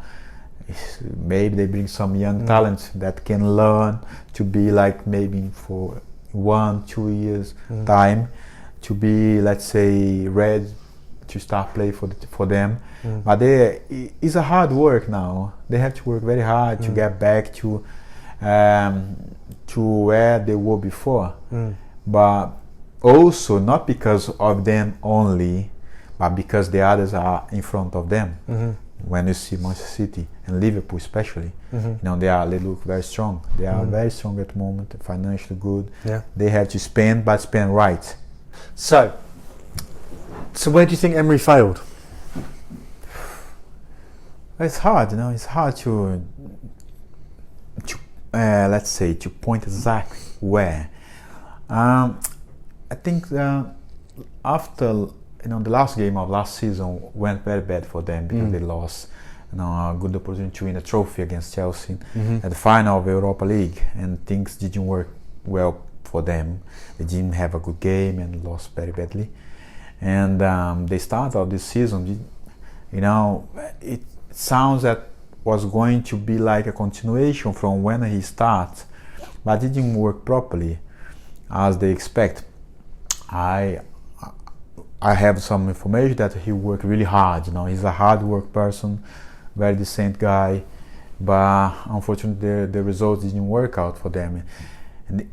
maybe they bring some young talent that can learn to be like maybe for 1-2 years time to be, let's say, ready to start play for them. But it's a hard work now. They have to work very hard to get back to where they were before. But also not because of them only, but because the others are in front of them. When you see Manchester City and Liverpool especially, they look very strong. They are very strong at the moment, financially good. They have to spend, but spend right. So where do you think Emery failed? It's hard, It's hard to let's say, to point exactly where. I think after the last game of last season went very bad for them because they lost a good opportunity to win a trophy against Chelsea at the final of the Europa League, and things didn't work well for them. They didn't have a good game and lost very badly. And they start of this season, it sounds that was going to be like a continuation from when he started, but it didn't work properly as they expect. I have some information that he worked really hard. He's a hard work person, very decent guy, but unfortunately the results didn't work out for them, and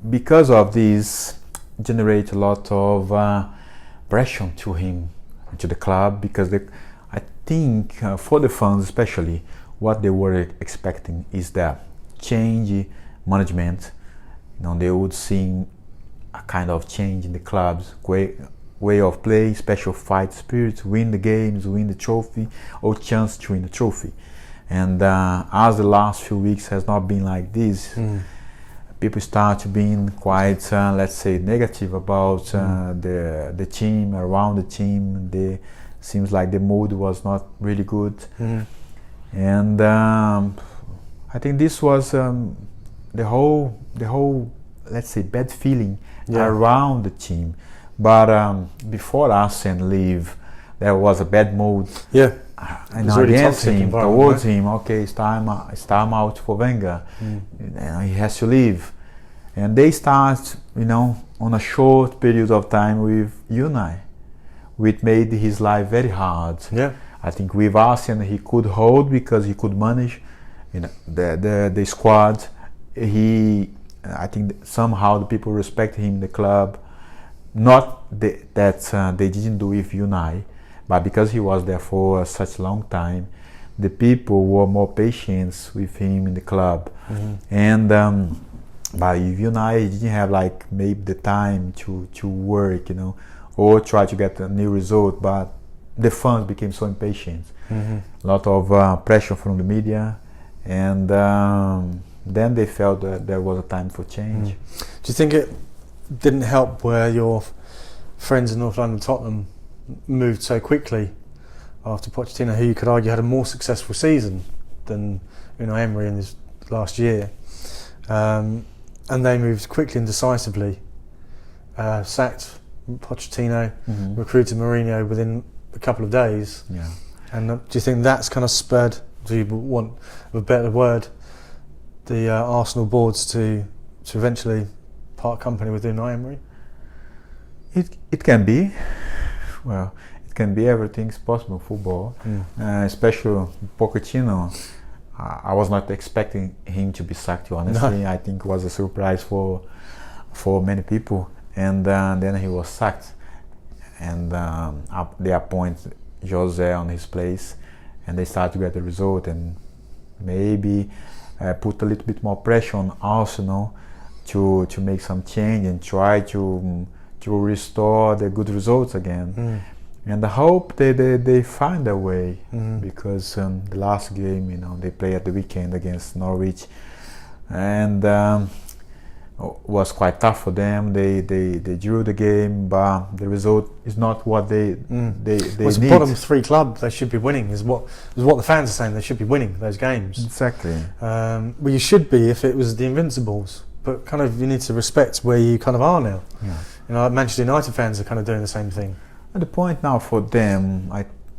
because of this generate a lot of pressure to him, to the club, because I think for the fans especially, what they were expecting is that change management. They would see a kind of change in the club's way of play, special fight spirit, win the games, win the trophy, or chance to win the trophy. And as the last few weeks has not been like this, people start to being quite, let's say, negative about the team, around the team. Seems like the mood was not really good. And I think this was the whole, let's say, bad feeling around the team. But before Arsene leave, there was a bad mood. Against him, towards him. Okay, it's time out for Wenger. He has to leave, and they start, on a short period of time with Unai, which made his life very hard. I think with Arsene he could hold because he could manage, the squad. I think somehow the people respect him in the club. Not that they didn't do with Unai, but because he was there for such a long time, the people were more patient with him in the club. And but with Unai, he didn't have like maybe the time to work, or try to get a new result. But the fans became so impatient. A lot of pressure from the media, and then they felt that there was a time for change. Do you think it didn't help where your friends in North London, Tottenham, moved so quickly after Pochettino, who you could argue had a more successful season than Emery in his last year, and they moved quickly and decisively, sacked Pochettino, recruited Mourinho within a couple of days. And do you think that's kind of spurred, do you want a better word, the Arsenal boards to eventually part company with Unai Emery? It can be. Well, it can be everything's possible in football, especially Pochettino. I was not expecting him to be sacked, honestly. No. I think it was a surprise for many people. And then he was sacked. And they appoint Jose on his place. And they start to get the result. And maybe put a little bit more pressure on Arsenal to make some change and try to restore the good results again. And I hope they find a way, because the last game, they play at the weekend against Norwich, and was quite tough for them. They drew the game, but the result is not what they need. It's the bottom three club. They should be winning. Is what the fans are saying. They should be winning those games. Exactly. Well, you should be if it was the Invincibles, but kind of you need to respect where you kind of are now. Yeah. Manchester United fans are kind of doing the same thing. At the point now for them,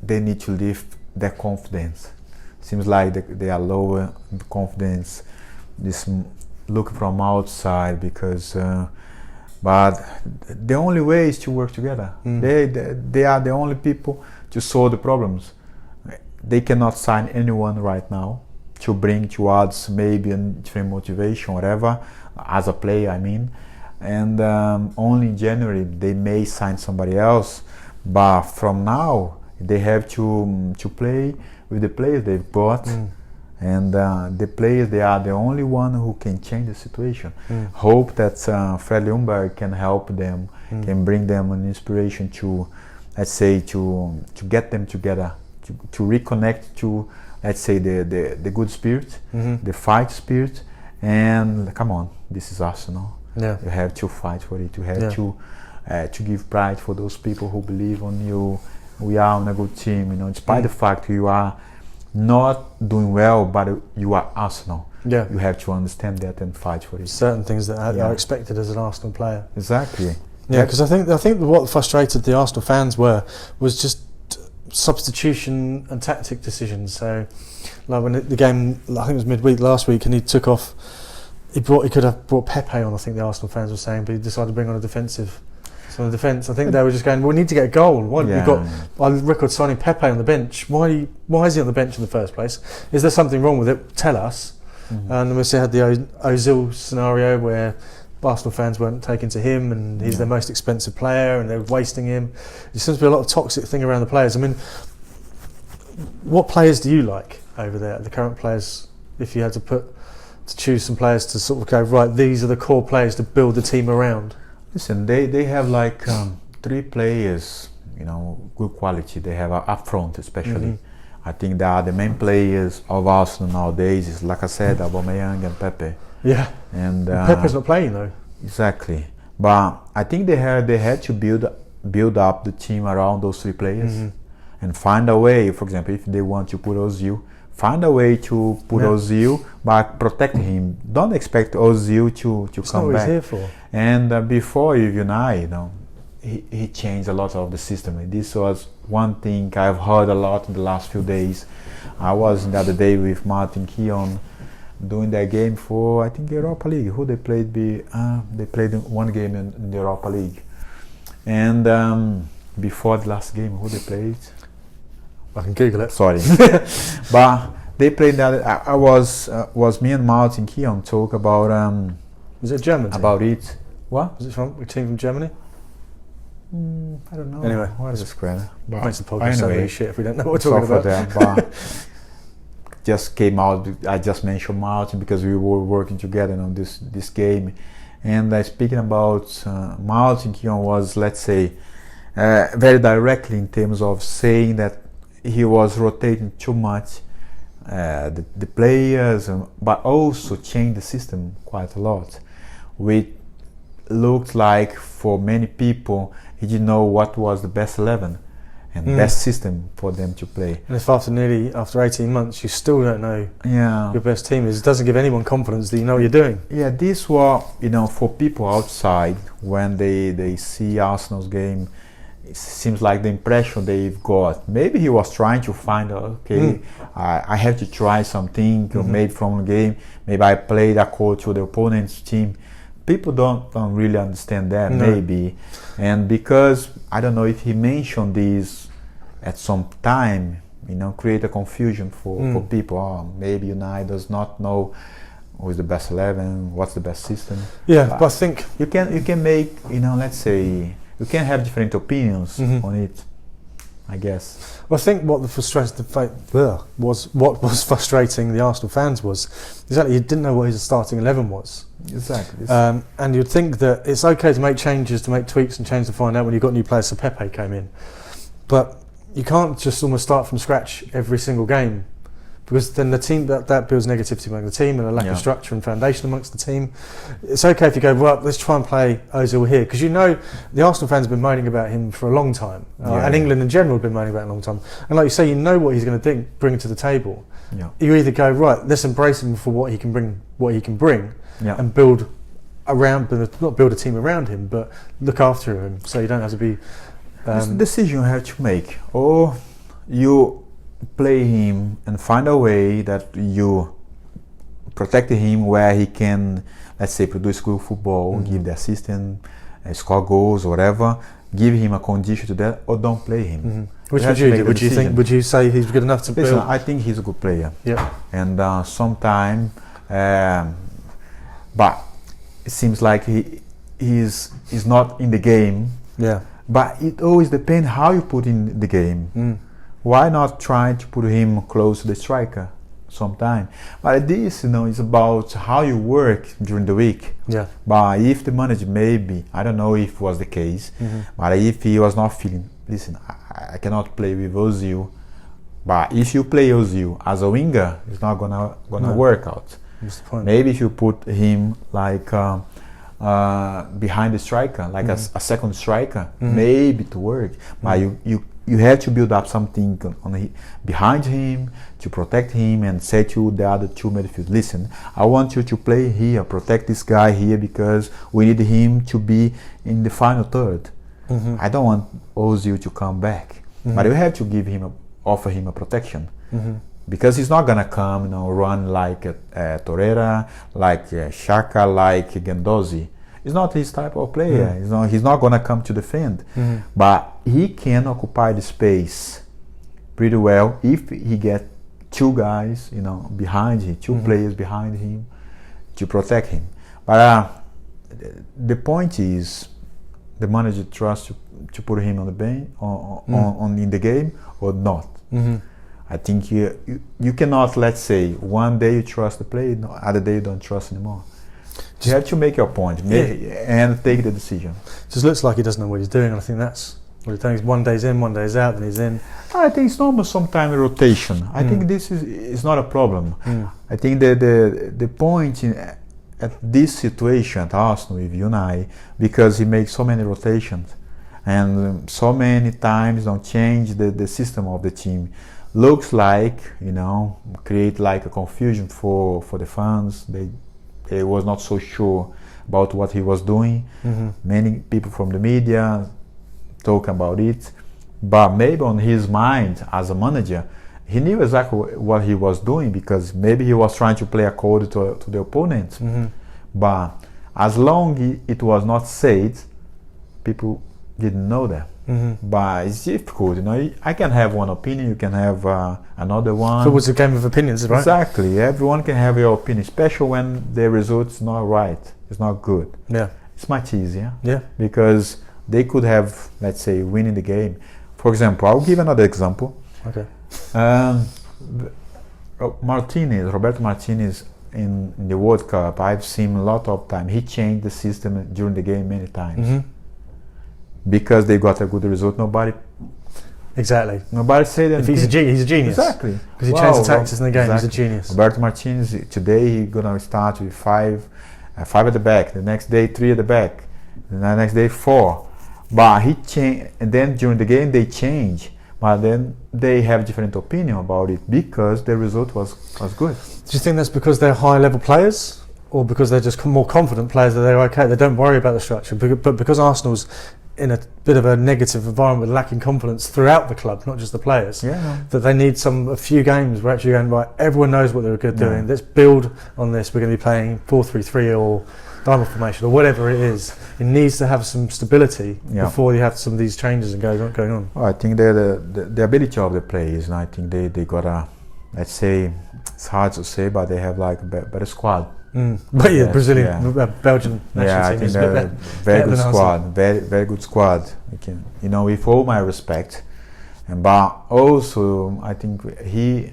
they need to lift their confidence. Seems like they are lower in confidence. This look from outside, because but the only way is to work together. They are the only people to solve the problems. They cannot sign anyone right now to bring to us maybe a different motivation, whatever, as a player, I mean. And only in January they may sign somebody else. But from now, they have to play with the players they've got, and the players, they are the only one who can change the situation. Hope that Fred Ljungberg can help them, can bring them an inspiration to, let's say, to get them together, to reconnect to, let's say, the good spirit, the fight spirit, and come on, this is Arsenal. Yeah. You have to fight for it. You have to give pride for those people who believe on you. We are on a good team, despite the fact you are not doing well, but you are Arsenal. Yeah. You have to understand that and fight for it. Certain things that are expected as an Arsenal player. Exactly. Yeah, because I think what frustrated the Arsenal fans was just substitution and tactic decisions. So, like when the game, I think it was midweek last week, and he took off. He could have brought Pepe on, I think the Arsenal fans were saying, but he decided to bring on a defensive. So on the defence, I think they were just going, we need to get a goal. Why we've got our record signing Pepe on the bench? Why is he on the bench in the first place? Is there something wrong with it? Tell us. And then we had the Ozil scenario where Arsenal fans weren't taken to him, and he's their most expensive player, and they're wasting him. There seems to be a lot of toxic thing around the players. I mean, what players do you like over there? The current players, if you had to choose some players to sort of go, right, these are the core players to build the team around. Listen, they have like 3 players, good quality. They have up front, especially. I think they are the main players of Arsenal nowadays. Is, like I said, Aubameyang and Pepe. Yeah. And Pepe's not playing though. Exactly. But I think they had to build up the team around those 3 players and find a way. For example, if they want to put Ozil, find a way to put Ozil, but protect him. Don't expect Ozil to That's come not what back. He's here for. And before Unai, he changed a lot of the system. This was one thing I've heard a lot in the last few days. I was the other day with Martin Keown doing that game for, I think, the Europa League. Who they played? They played one game in the Europa League. And before the last game, who they played? I can Google it. Sorry. But they played that. I was me and Martin Keown talk about Was it German? About it. What? Was it from a team from Germany? I don't know. Anyway, what is the square? Makes the podcast so really shit if we don't know what we're talking about. That, but just came out. I just mentioned Martin because we were working together on this game, and speaking about Martin Keown was, let's say, very directly in terms of saying that he was rotating too much the players, but also changed the system quite a lot. Which looked like for many people he didn't know what was the best 11 and best system for them to play. And if after 18 months you still don't know your best team is, it doesn't give anyone confidence that you know what you're doing. Yeah, this was, for people outside, when they see Arsenal's game, it seems like the impression they've got. Maybe he was trying to find, I have to try something, maybe from the game, maybe I played according to the opponent's team. People don't really understand that, maybe. And because, I don't know if he mentioned this at some time, create a confusion for people. Oh, maybe United does not know who's the best 11, what's the best system. Yeah, but I think you can make, let's say, you can have different opinions on it, I guess. Well, I think what was frustrating the Arsenal fans was exactly you didn't know what his starting 11 was. Exactly. And you'd think that it's okay to make changes, to make tweaks and change to find out when you've got new players. So Pepe came in, but you can't just almost start from scratch every single game, because then the team that builds negativity among the team and a lack of structure and foundation amongst the team. It's okay if you go, well, let's try and play Ozil here, because the Arsenal fans have been moaning about him for a long time, and England in general have been moaning about him a long time. And like you say, what he's going to bring to the table. Yeah. You either go, right, let's embrace him for what he can bring, and build around, but not build a team around him, but look after him, so you don't have to be. It's a decision you have to make, or you play him and find a way that you protect him where he can, let's say, produce good football, give the assistant, score goals, whatever. Give him a condition to that, or don't play him. Which would you do? Would you say he's good enough to build? Listen, I think he's a good player. Yeah. And sometime, but it seems like he's not in the game. Yeah. But it always depends how you put in the game. Why not try to put him close to the striker sometime? But this, is about how you work during the week. Yeah. But if the manager, maybe, I don't know if it was the case, but if he was not feeling, listen, I cannot play with Ozil. But if you play Ozil as a winger, it's not gonna work out. What's the point? Maybe if you put him like behind the striker, like a second striker, maybe to work. But you have to build up something behind him to protect him and say to the other two midfielders, listen, I want you to play here, protect this guy here, because we need him to be in the final third. I don't want Ozil to come back, but you have to offer him a protection, because he's not gonna come, run like Torreira, like Xhaka, like Guendouzi. He's not his type of player. He's not gonna come to defend, but he can occupy the space pretty well if he get two guys, behind him, two players behind him to protect him. But the point is, the manager trusts to put him on the bench, in the game or not. I think you cannot, let's say, one day you trust the player, other day you don't trust anymore. You have to make your point and take the decision. Just looks like he doesn't know what he's doing, and I think that's what he's doing. One day's in, one day's out, then he's in. I think it's normal sometimes rotation. I think this is not a problem. I think the point at this situation at Arsenal with Unai, because he makes so many rotations and so many times don't change the system of the team. Looks like, create like a confusion for the fans. They was not so sure about what he was doing. Many people from the media talk about it, but maybe on his mind as a manager, he knew exactly what he was doing, because maybe he was trying to play according to the opponent. But as long it was not said, people didn't know that. But it's difficult, I can have one opinion, you can have another one. So it's a game of opinions, right? Exactly. Everyone can have your opinion, especially when the result's not right, it's not good. Yeah. It's much easier. Yeah. Because they could have, let's say, winning the game. For example, I'll give another example. Okay. Roberto Martinez in the World Cup, I've seen a lot of time. He changed the system during the game many times. Because they got a good result, nobody said anything. If he's a genius. Exactly. Because he changed the tactics in the game. Exactly. He's a genius. Roberto Martinez, today he's gonna start with five at the back. The next day 3 at the back. The next day 4. But he changed, and then during the game they change. But then they have different opinion about it because the result was good. Do you think that's because they're high level players, or because they're just more confident players that they're okay? They don't worry about the structure, but because Arsenal's in a bit of a negative environment, lacking confidence throughout the club, not just the players. That they need a few games where actually going, right, everyone knows what they're good doing. Let's build on this. We're going to be playing 4-3-3 or diamond formation or whatever it is. It needs to have some stability before you have some of these changes and going on. Well, I think the ability of the players, and I think they got a, let's say, it's hard to say, but they have like a better squad. But yeah, Brazilian, Belgian national team I think is they're very good squad, very good squad. You know, with all my respect, but also I think he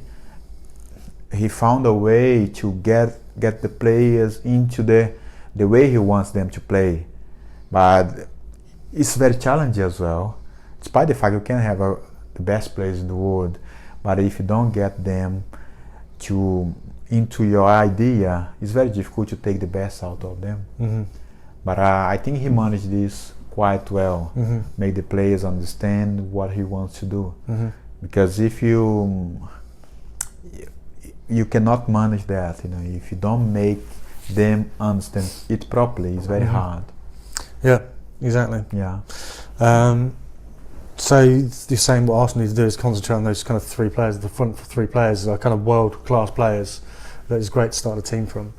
found a way to get the players into the way he wants them to play, but it's very challenging as well. Despite the fact you can have the best players in the world, but if you don't get them into your idea, it's very difficult to take the best out of them. But I think he managed this quite well, make the players understand what he wants to do. Because if you cannot manage that, you know, if you don't make them understand it properly, it's very hard. Yeah, exactly. Yeah. So you're saying what Arsenal need to do is concentrate on those kind of three players. The front three players are kind of world-class players that is great to start a team from,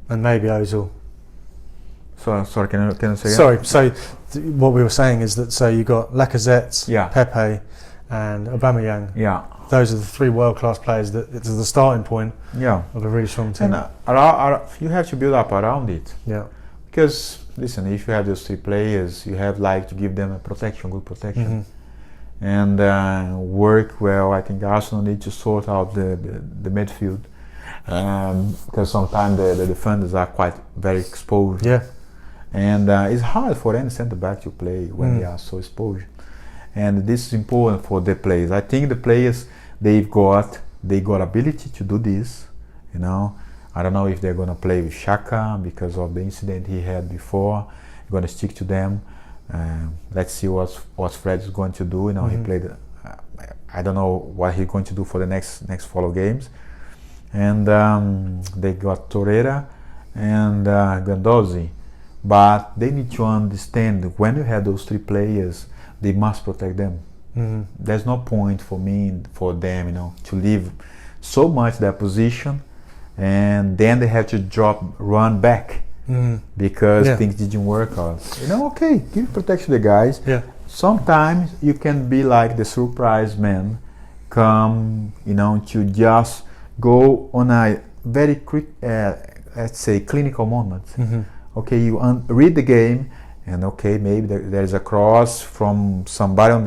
and maybe Ozil. Sorry, can I say again? Sorry. So what we were saying is that you got Lacazette, Pepe, and Aubameyang. Yeah. Those are the three world-class players that it's the starting point. Yeah. Of a really strong team. And you have to build up around it. Yeah. Because listen, if you have those three players, you have like to give them a protection, good protection, and work well. I think Arsenal need to sort out the midfield, because sometimes the defenders are quite very exposed. Yeah. And it's hard for any centre back to play when they are so exposed. And this is important for the players. I think the players they got ability to do this. You know, I don't know if they're gonna play with Xhaka because of the incident he had before. He's gonna stick to them. Let's see what Fred is going to do. You know, he played. I don't know what he's going to do for the next follow games. And they got Torreira and Guendouzi. But they need to understand that when you have those three players, they must protect them. There's no point for them, you know, to leave so much their position, and then they have to run back because things didn't work out. You know, okay, give protection to the guys. Yeah. Sometimes you can be like the surprise man, come, you know, to just go on a very quick, let's say, clinical moment. Okay, you read the game, and okay, maybe there's a cross from somebody on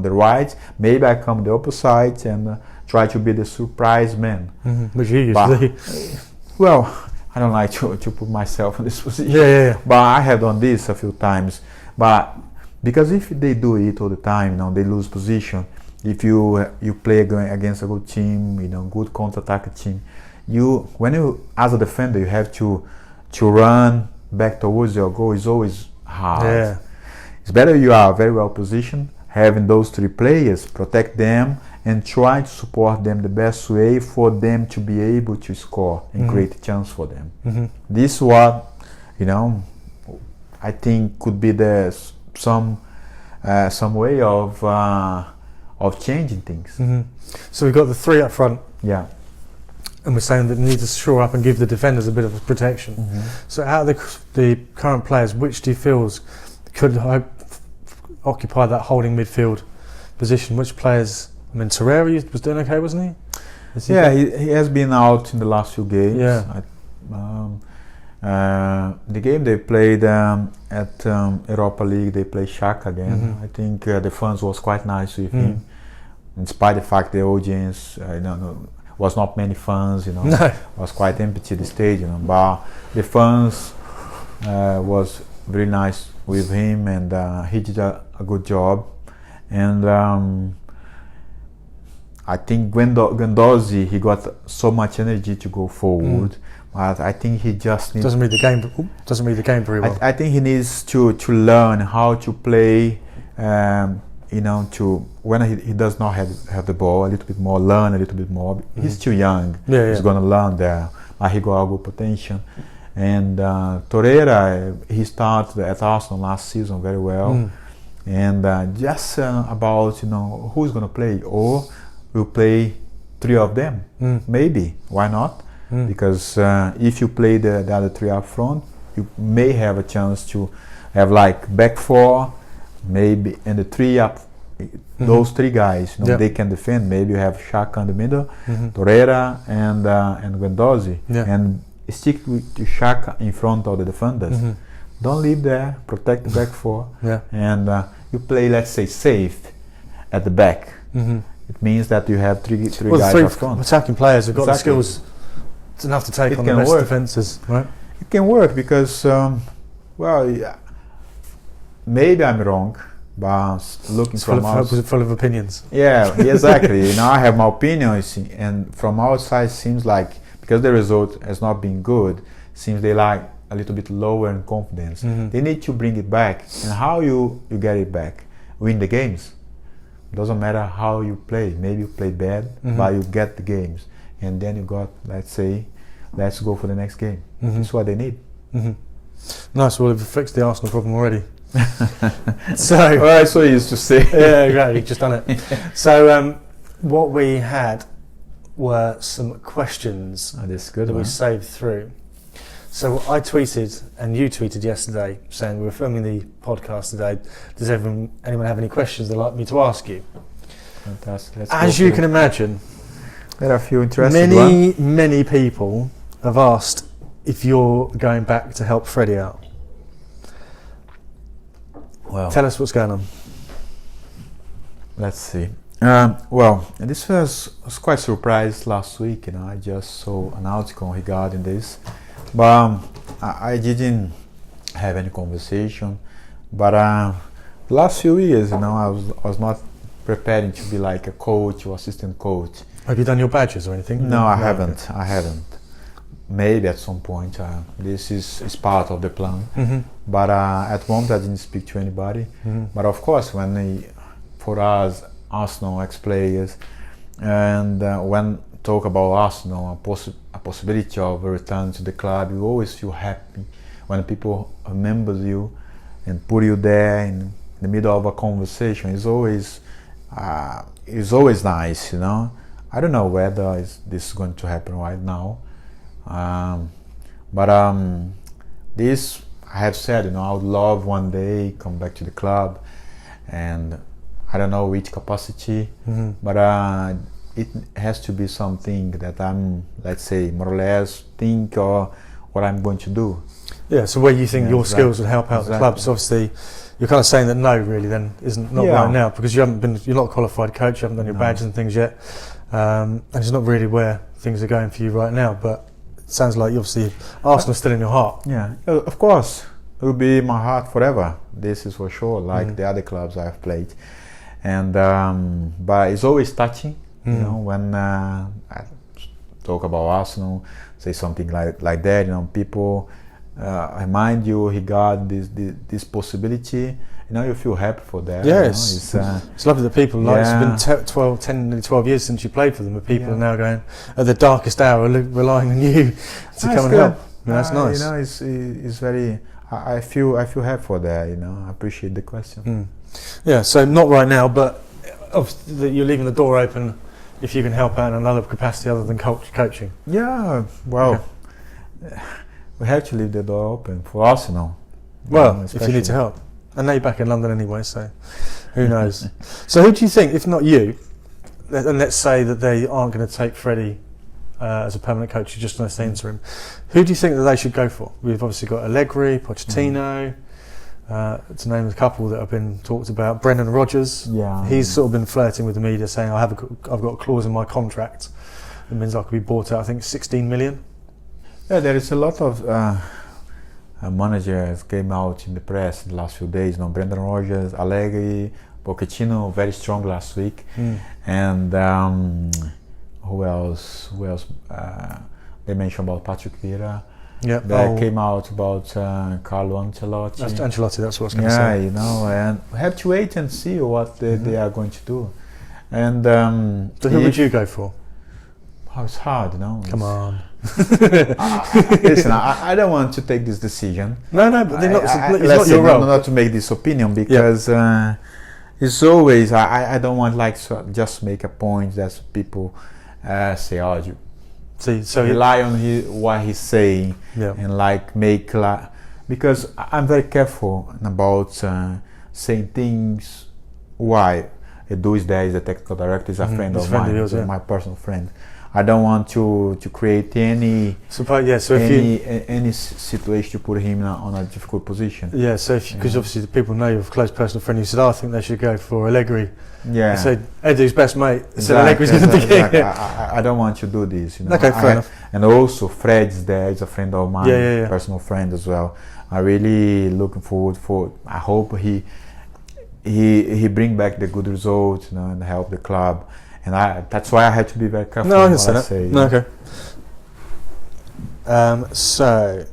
the right. Maybe I come the opposite and try to be the surprise man. Which you usually. Well, I don't like to put myself in this position. Yeah. But I have done this a few times. But because if they do it all the time, you know, they lose position. If you play against a good team, you know, good counter-attack team, when you as a defender you have to run back towards your goal is always hard. Yeah. It's better you are very well positioned, having those three players, protect them and try to support them the best way for them to be able to score and create a chance for them. This is what, you know, I think could be some way of changing things. So we've got the three up front. Yeah. And we're saying that they need to shore up and give the defenders a bit of protection. So out of the current players, which do you feel could occupy that holding midfield position? Which players? I mean, Torreira was doing okay, wasn't he? He has been out in the last few games. Yeah. The game they played at Europa League, they played Xhaka again. I think the fans was quite nice with him, in spite of the fact the audience, was not many fans, you know, was quite empty the stadium, but the fans was very nice with him, and he did a good job. And I think Guendouzi, he got so much energy to go forward, but I think he just needs doesn't read the game very well. I think he needs to learn how to play. You know, when he does not have the ball, a little bit more, learn a little bit more. He's still young. He's gonna learn there. He got a good potential. And Torreira, he started at Arsenal last season very well. And just about, you know, who's gonna play, or we'll play three of them. Maybe, why not? because if you play the other three up front, you may have a chance to have like back four, maybe, and the three up. Those three guys, they can defend. Maybe you have Xhaka in the middle, Torreira and Guendouzi, and stick with Xhaka in front of the defenders. Don't leave there. Protect the back four, and you play, let's say, safe at the back. It means that you have three guys up front. Attacking players have got the skills enough to take on the best defences, right? It can work because, maybe I'm wrong, but looking from outside, full of opinions. Yeah, exactly. I have my opinion, and from outside seems like, because the result has not been good, seems they like a little bit lower in confidence. They need to bring it back. And how you get it back? Win the games. Doesn't matter how you play. Maybe you play bad, but you get the games. And then you got, let's go for the next game. That's what they need. Nice. Well, we've fixed the Arsenal problem already. So used to say. Yeah, exactly. Just done it. So what we had were some questions that we saved through. So I tweeted, and you tweeted yesterday, saying we were filming the podcast today. Does anyone have any questions they'd like me to ask you? Fantastic. As you can imagine, there are a few interesting many people have asked if you're going back to help Freddie out. Well, tell us what's going on. Let's see. This was quite surprised last week. I just saw an article regarding this, but I didn't have any conversation. But the last few years, I was not preparing to be like a coach or assistant coach. Have you done your badges or anything? No, I haven't. Maybe at some point. This is part of the plan. But at the moment I didn't speak to anybody. But of course, for us Arsenal ex-players, and when talk about Arsenal, a possibility of a return to the club, you always feel happy when people remember you and put you there in the middle of a conversation. It's always nice, I don't know whether this is going to happen right now. But this, I have said, I would love one day come back to the club, and I don't know which capacity, but it has to be something that I'm, let's say, more or less think or what I'm going to do. Yeah, so where you think your skills would help out the club. So obviously you're kind of saying that no, really, then not right now, because you're not a qualified coach, you haven't done your badges and things yet, and it's not really where things are going for you right now. But it sounds like obviously Arsenal's still in your heart. Yeah, of course, it will be in my heart forever. This is for sure, like the other clubs I've played, and but it's always touching, when I talk about Arsenal, say something like that. People remind you regarding this possibility. You feel happy for that. Yes, it's lovely that people it's been 12 years since you played for them, but people are now going at the darkest hour relying on you to come and help. That's nice. It's very. I feel happy for that. I appreciate the question. Yeah, so not right now, but you're leaving the door open if you can help out in another capacity other than coaching. Yeah, well, we have to leave the door open for Arsenal. Well, if you need to help. And now you're back in London anyway, so who knows. So who do you think, if not you, and let's say that they aren't going to take Freddie as a permanent coach, you're just going to stay interim, who do you think that they should go for? We've obviously got Allegri, Pochettino, to name a couple that have been talked about. Brendan Rodgers, he's sort of been flirting with the media, saying I've got a clause in my contract that means I could be bought out, I think 16 million. Yeah, there is a lot of managers came out in the press the last few days. Brendan Rodgers, Allegri, Pochettino, very strong last week, and who else? They mentioned about Patrick Vieira. Yeah, came out about Carlo Ancelotti. That's Ancelotti. That's what I was going to say. And we have to wait and see what they are going to do. And so who would you go for? Oh, it's hard, Come on. Listen, I don't want to take this decision. No, but it's not your role. Not to make this opinion, because it's always, I don't want just make a point that people say, So rely on what he's saying, yeah. and like make because I'm very careful about saying things. Why? Edu is there, is a technical director, is a friend of mine, yours, yeah. my personal friend. I don't want to create any any situation to put him on a difficult position. Yeah, so because obviously the people know you're a close personal friend, you said, I think they should go for Allegri. Yeah. I said, Edu's best mate. Exactly, So Allegri's going to be exactly. I don't want to do this. Okay, fair enough. And also Fred's there, is a friend of mine, personal friend as well. I'm really looking forward for. I hope he bring back the good results, and help the club. And that's why I had to be very careful. No, I can say that. No, okay. So,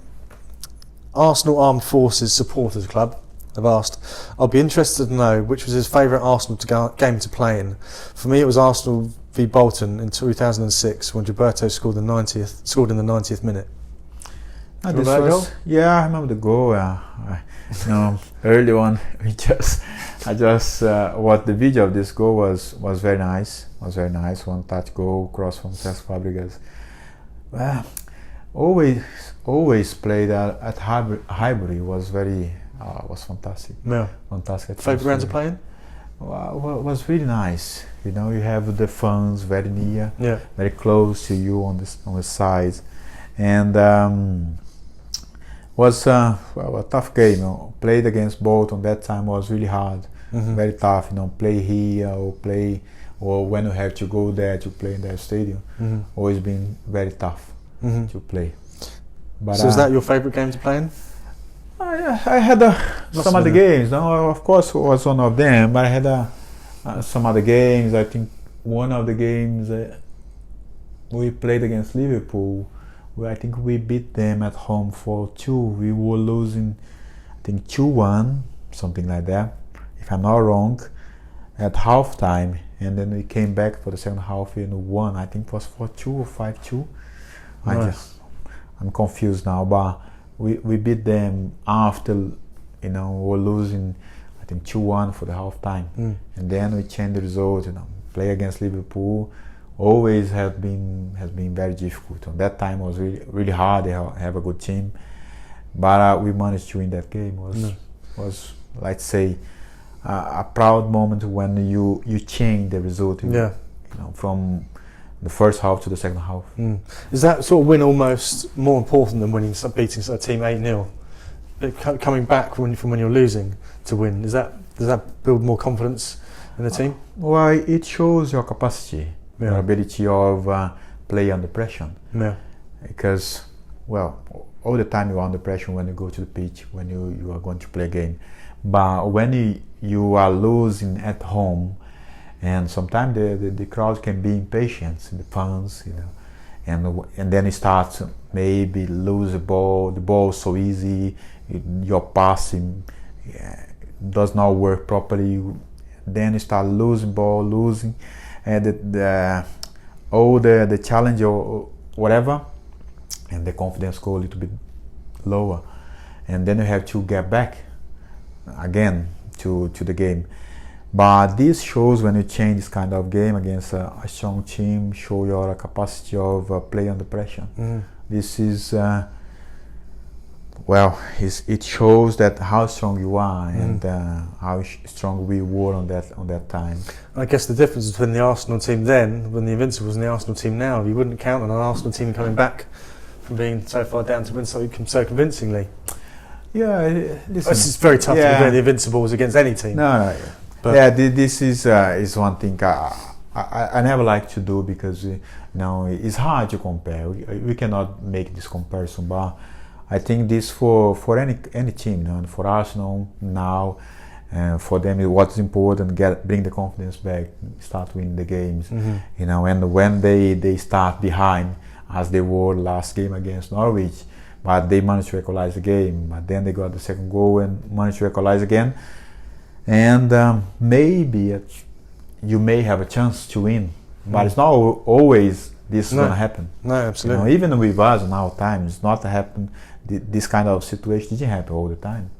Arsenal Armed Forces Supporters Club have asked, I'll be interested to know which was his favourite Arsenal game to play in. For me, it was Arsenal v Bolton in 2006 when Gilberto scored in the 90th minute. I remember the goal. Early on, I just watched the video of this goal. Was very nice. One touch goal, cross from Cesc Fabregas. Always played at Highbury. Was fantastic. Yeah. Fantastic. Favorite ground to play in? Was really nice. You have the fans very near, very close to you on the sides, and was a tough game. Played against Bolton that time was really hard, very tough. Play here or when you have to go there to play in their stadium, always been very tough to play. But so is that your favourite game to play in? I had some other games. No, of course, it was one of them. But I had some other games. I think one of the games we played against Liverpool, where I think we beat them at home 4-2. We were losing, I think 2-1, something like that, if I'm not wrong, at halftime. And then we came back for the second half and won. I think it was 4-2 or 5-2. Nice. I'm confused now, but we beat them after, we were losing, I think 2-1 for the half time. And then we changed the result, play against Liverpool always has been very difficult. And that time was really hard. They have a good team, but we managed to win that game. Was let's say a proud moment when you change the result. From the first half to the second half. Is that sort of win almost more important than beating a team 8-0? Coming back from when you're losing to win, does that build more confidence in the team? Well, it shows your capacity, your ability of play under pressure. Yeah. Because, all the time you are under pressure when you go to the pitch, when you are going to play a game. But when you are losing at home, and sometimes the crowd can be impatient, the fans, and then you start maybe lose the ball so easy, your passing does not work properly. Then you start losing, and all the challenge or whatever, and the confidence go a little bit lower, and then you have to get back again to the game. But this shows when you change this kind of game against a strong team, show your capacity of play under pressure. This is it shows that how strong you are and how strong we were on that time. I guess the difference between the Arsenal team then, when the Invincibles, and the Arsenal team now, you wouldn't count on an Arsenal team coming back from being so far down to win so convincingly. Yeah, listen, it's very tough to compare the Invincibles against any team. No. But this is one thing I never like to do, because it's hard to compare. We cannot make this comparison, but I think this for any team, and for Arsenal now, for them what's important, bring the confidence back, start winning the games, and when they start behind, as they were last game against Norwich, but they managed to equalize the game, but then they got the second goal and managed to equalize again. And maybe you may have a chance to win, but it's not always this is going to happen. No, absolutely. Even with us in our time, it's not happen. This kind of situation didn't happen all the time.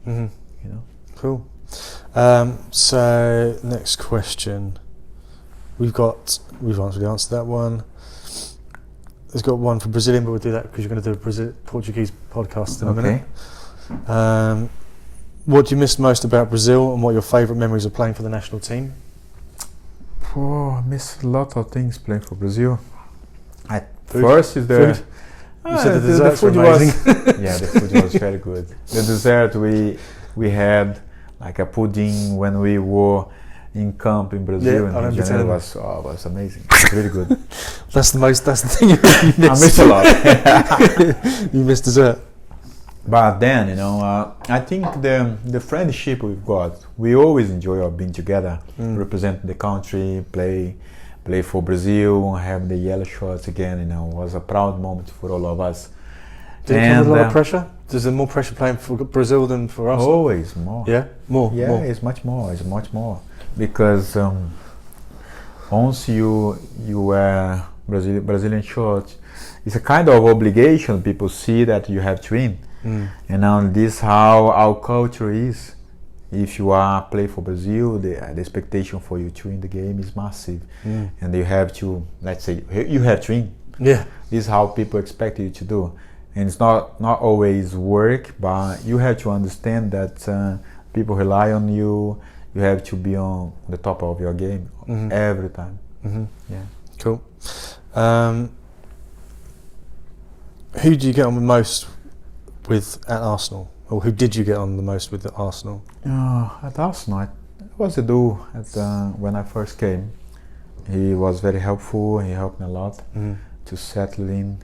Cool. So next question, we've answered that one. has got one for Brazilian, but we'll do that because you're going to do a Portuguese podcast in a minute. What do you miss most about Brazil, and what are your favourite memories of playing for the national team? I miss a lot of things playing for Brazil. Food? First is the Food? You said the desserts were amazing. Yeah, the food was very good. The dessert we had like a pudding when we were in camp in Brazil, and in Janeiro was amazing. Really good. That's the thing you really I miss a lot. You miss dessert. But then, I think the friendship we've got, we always enjoy being together, represent the country, play for Brazil, have the yellow shorts again. Was a proud moment for all of us. Did it come with a lot of pressure? Is there more pressure playing for Brazil than for us? Always more. Yeah, more. Yeah, more. It's much more. It's much more because once you wear Brazilian shorts, it's a kind of obligation. People see that you have to win. And this how our culture is. If you play for Brazil, the expectation for you to win the game is massive, and you have to, let's say, you have to win. Yeah, this is how people expect you to do, and it's not always work, but you have to understand that people rely on you. You have to be on the top of your game every time. Yeah, cool. Who do you get on the most with at Arsenal, or who did you get on the most with at Arsenal? At Arsenal, it was Edu. When I first came, he was very helpful. He helped me a lot to settle in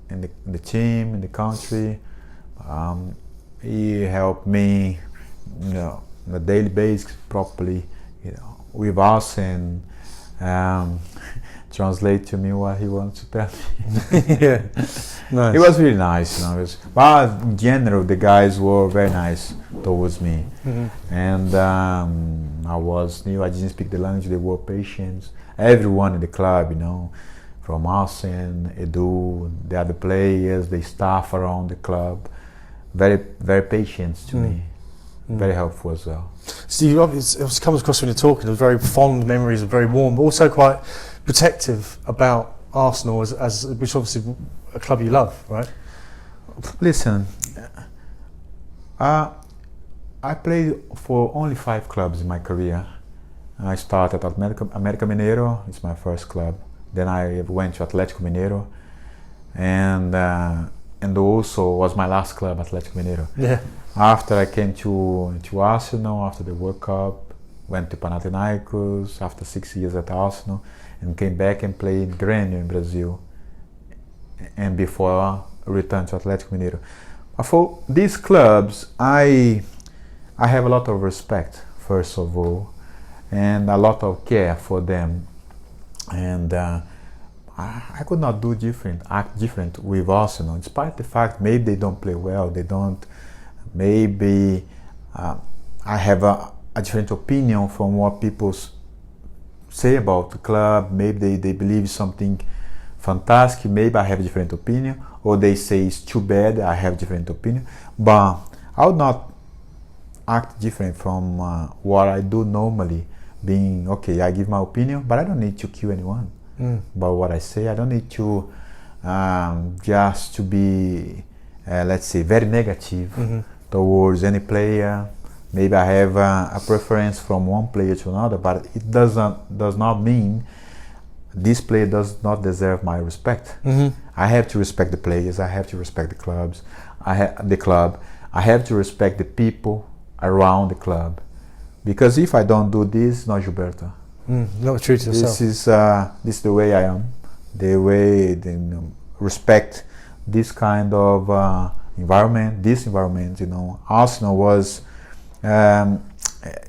the team, in the country. He helped me, on a daily basis, properly, with us, and translate to me what he wants to tell me. Yeah, nice. It was really nice, but in general the guys were very nice towards me, and I was new. I didn't speak the language. They were patient. Everyone in the club, from us and Edu, the other players, the staff around the club, very very patient to me, very helpful as well. So it comes across when you're talking, there's very fond memories, and very warm, but also quite protective about Arsenal as which obviously a club you love, right? Listen, I played for only 5 clubs in my career. I started at América Mineiro, it's my first club. Then I went to Atlético Mineiro, and also was my last club, Atlético Mineiro. Yeah. After I came to Arsenal after the World Cup, went to Panathinaikos after 6 years at Arsenal, and came back and played Grêmio in Brazil, and before returned to Atlético Mineiro. For these clubs, I have a lot of respect, first of all, and a lot of care for them, and I could not act different with Arsenal, despite the fact maybe they don't play well, maybe I have a different opinion from what people say about the club. Maybe they believe something fantastic, maybe I have a different opinion, or they say it's too bad, I have a different opinion, but I would not act different from what I do normally, being okay, I give my opinion, but I don't need to kill anyone by what I say. I don't need to just to be let's say very negative towards any player. Maybe I have a preference from one player to another, but it does not mean this player does not deserve my respect. I have to respect the players. I have to respect the clubs. The club. I have to respect the people around the club, because if I don't do this, not Gilberto. Not true to yourself. This is the way I am. The way respect this kind of environment. This environment, Arsenal was.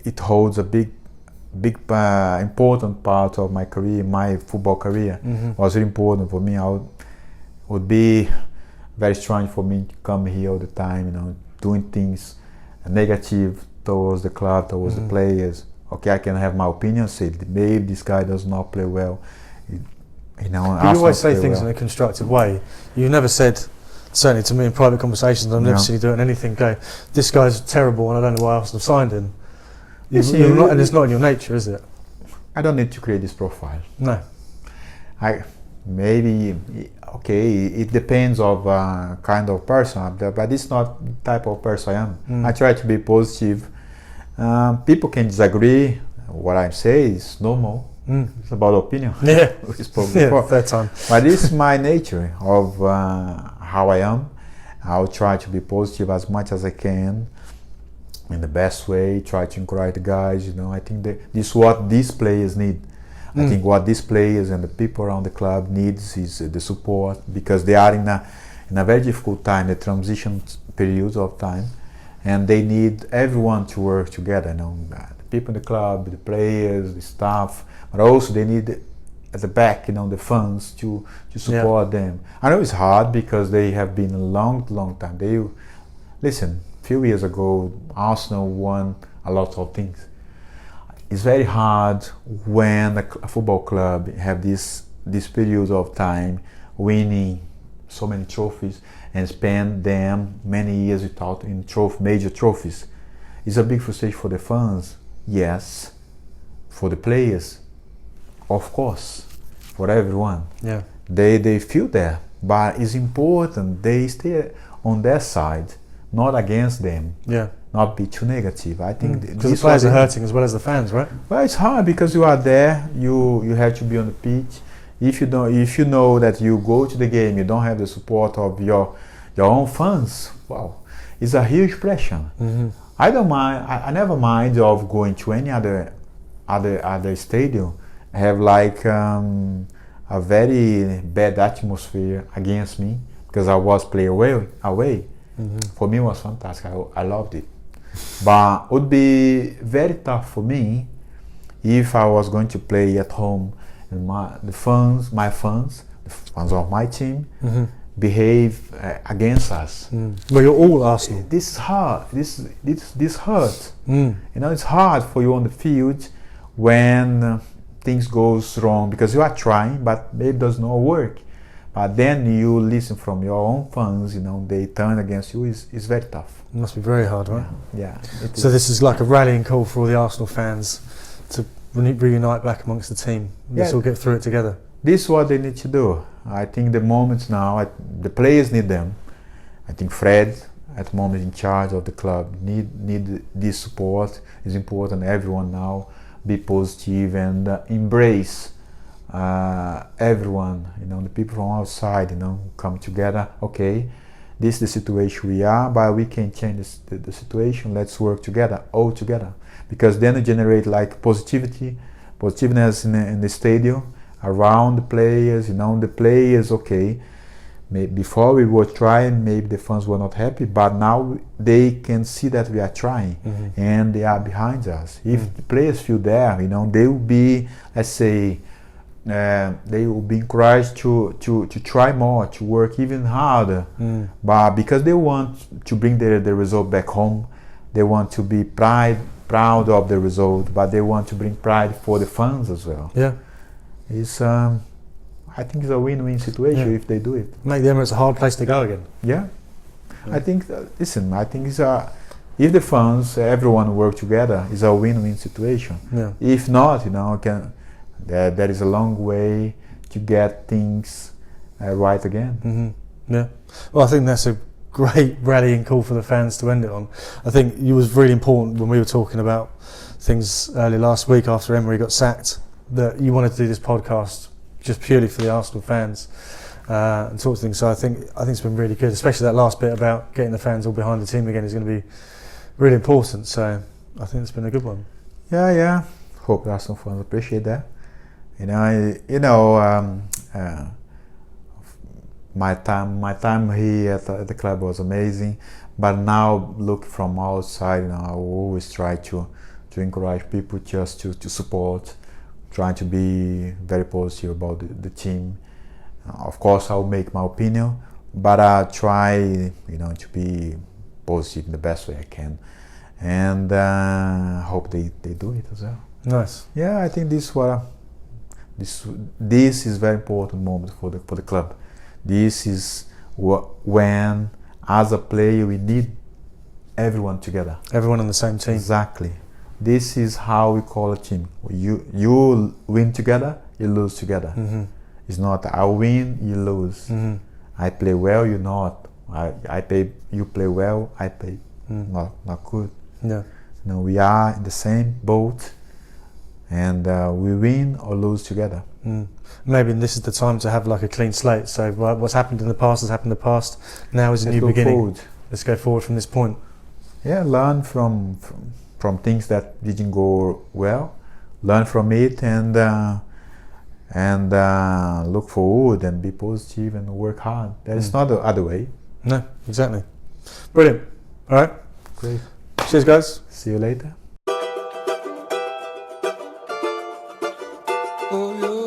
It holds a big important part of my career, my football career. Was really important for me. Would be very strange for me to come here all the time, doing things negative towards the club, towards the players. Okay, I can have my opinion, say maybe this guy does not play well. But you always say things in a constructive way. You never said, certainly to me in private conversations, I've never seen you doing anything go, this guy's terrible and I don't know why Arsenal signed him. And it's not in your nature, is it? I don't need to create this profile. No. Maybe okay, it depends of kind of person, but it's not the type of person I am. I try to be positive. People can disagree. What I say is normal. It's about opinion. Yeah, we spoke before. fair time. But this is my nature of how I am. I'll try to be positive as much as I can, in the best way. Try to encourage the guys. I think this is what these players need. I think what these players and the people around the club needs is the support, because they are in a very difficult time, the transition period of time, and they need everyone to work together. The people in the club, the players, the staff, but also they need at the back, the funds to support them. I know it's hard because they have been a long time. Listen, a few years ago, Arsenal won a lot of things. It's very hard when a football club have this period of time winning so many trophies and spend them many years without major trophies. It's a big frustration for the fans, yes. For the players, of course. For everyone. Yeah. They feel that, but it's important they stay on their side, not against them. Yeah. Not be too negative. I think because the players are hurting as well as the fans, right? Well, it's hard because you are there. You have to be on the pitch. If you know that you go to the game, you don't have the support of your own fans. Wow, it's a huge pressure. I don't mind. I never mind of going to any other stadium. Have like a very bad atmosphere against me because I was playing away. For me, it was fantastic. I loved it. But it would be very tough for me if I was going to play at home and the fans of my team behave against us. Well, you're all Arsenal. This is hard. This hurts. It's hard for you on the field when things goes wrong because you are trying, but it does not work. But then you listen from your own fans, they turn against you. It's very tough. It must be very hard, right? Yeah. So this is like a rallying call for all the Arsenal fans to reunite back amongst the team. Let's all get through it together. This is what they need to do. I think the moments now, the players need them. I think Fred, at the moment in charge of the club, need this support. It's important. Everyone now be positive and embrace everyone, the people from outside, come together. Okay, this is the situation we are, but we can change the situation. Let's work together, all together, because then it generate like positiveness in the stadium around the players. The players, okay. Maybe before we were trying, maybe the fans were not happy, but now they can see that we are trying and they are behind us. If the players feel there, they will be, let's say. They will be encouraged to try more, to work even harder. But because they want to bring the result back home, they want to be proud of the result, but they want to bring pride for the fans as well. Yeah, it's I think it's a win-win situation if they do it. Make the Emirates a hard place to go again. Yeah. I think. I think it's if the fans, everyone work together, it's a win-win situation. Yeah. If not, there is a long way to get things right again. Yeah. Well, I think that's a great rallying call for the fans to end it on. I think it was really important when we were talking about things early last week after Emery got sacked that you wanted to do this podcast just purely for the Arsenal fans and talk to things. So I think it's been really good, especially that last bit about getting the fans all behind the team again is going to be really important. So I think it's been a good one. Yeah. Hope the Arsenal fans appreciate that. My time here at the club was amazing, but now look from outside, I always try to encourage people just to support, trying to be very positive about the team. Of course, I'll make my opinion, but I try, to be positive in the best way I can, and hope they do it as well. Nice. Yeah, I think this is very important moment for the club. This is when, as a player, we need everyone together. Everyone on the same team. Exactly. This is how we call a team. You win together, you lose together. It's not I win, you lose. I play well, you not. You play well, I play not good. Yeah. No, we are in the same boat, and we win or lose together. Maybe this is the time to have like a clean slate. So what's happened in the past has happened in the past. Now is a new beginning. Forward. Let's go forward from this point. Yeah, learn from things that didn't go well. Learn from it and look forward and be positive and work hard. There is not the other way. No, exactly. Brilliant. All right. Great. Cheers, guys. See you later. Oh,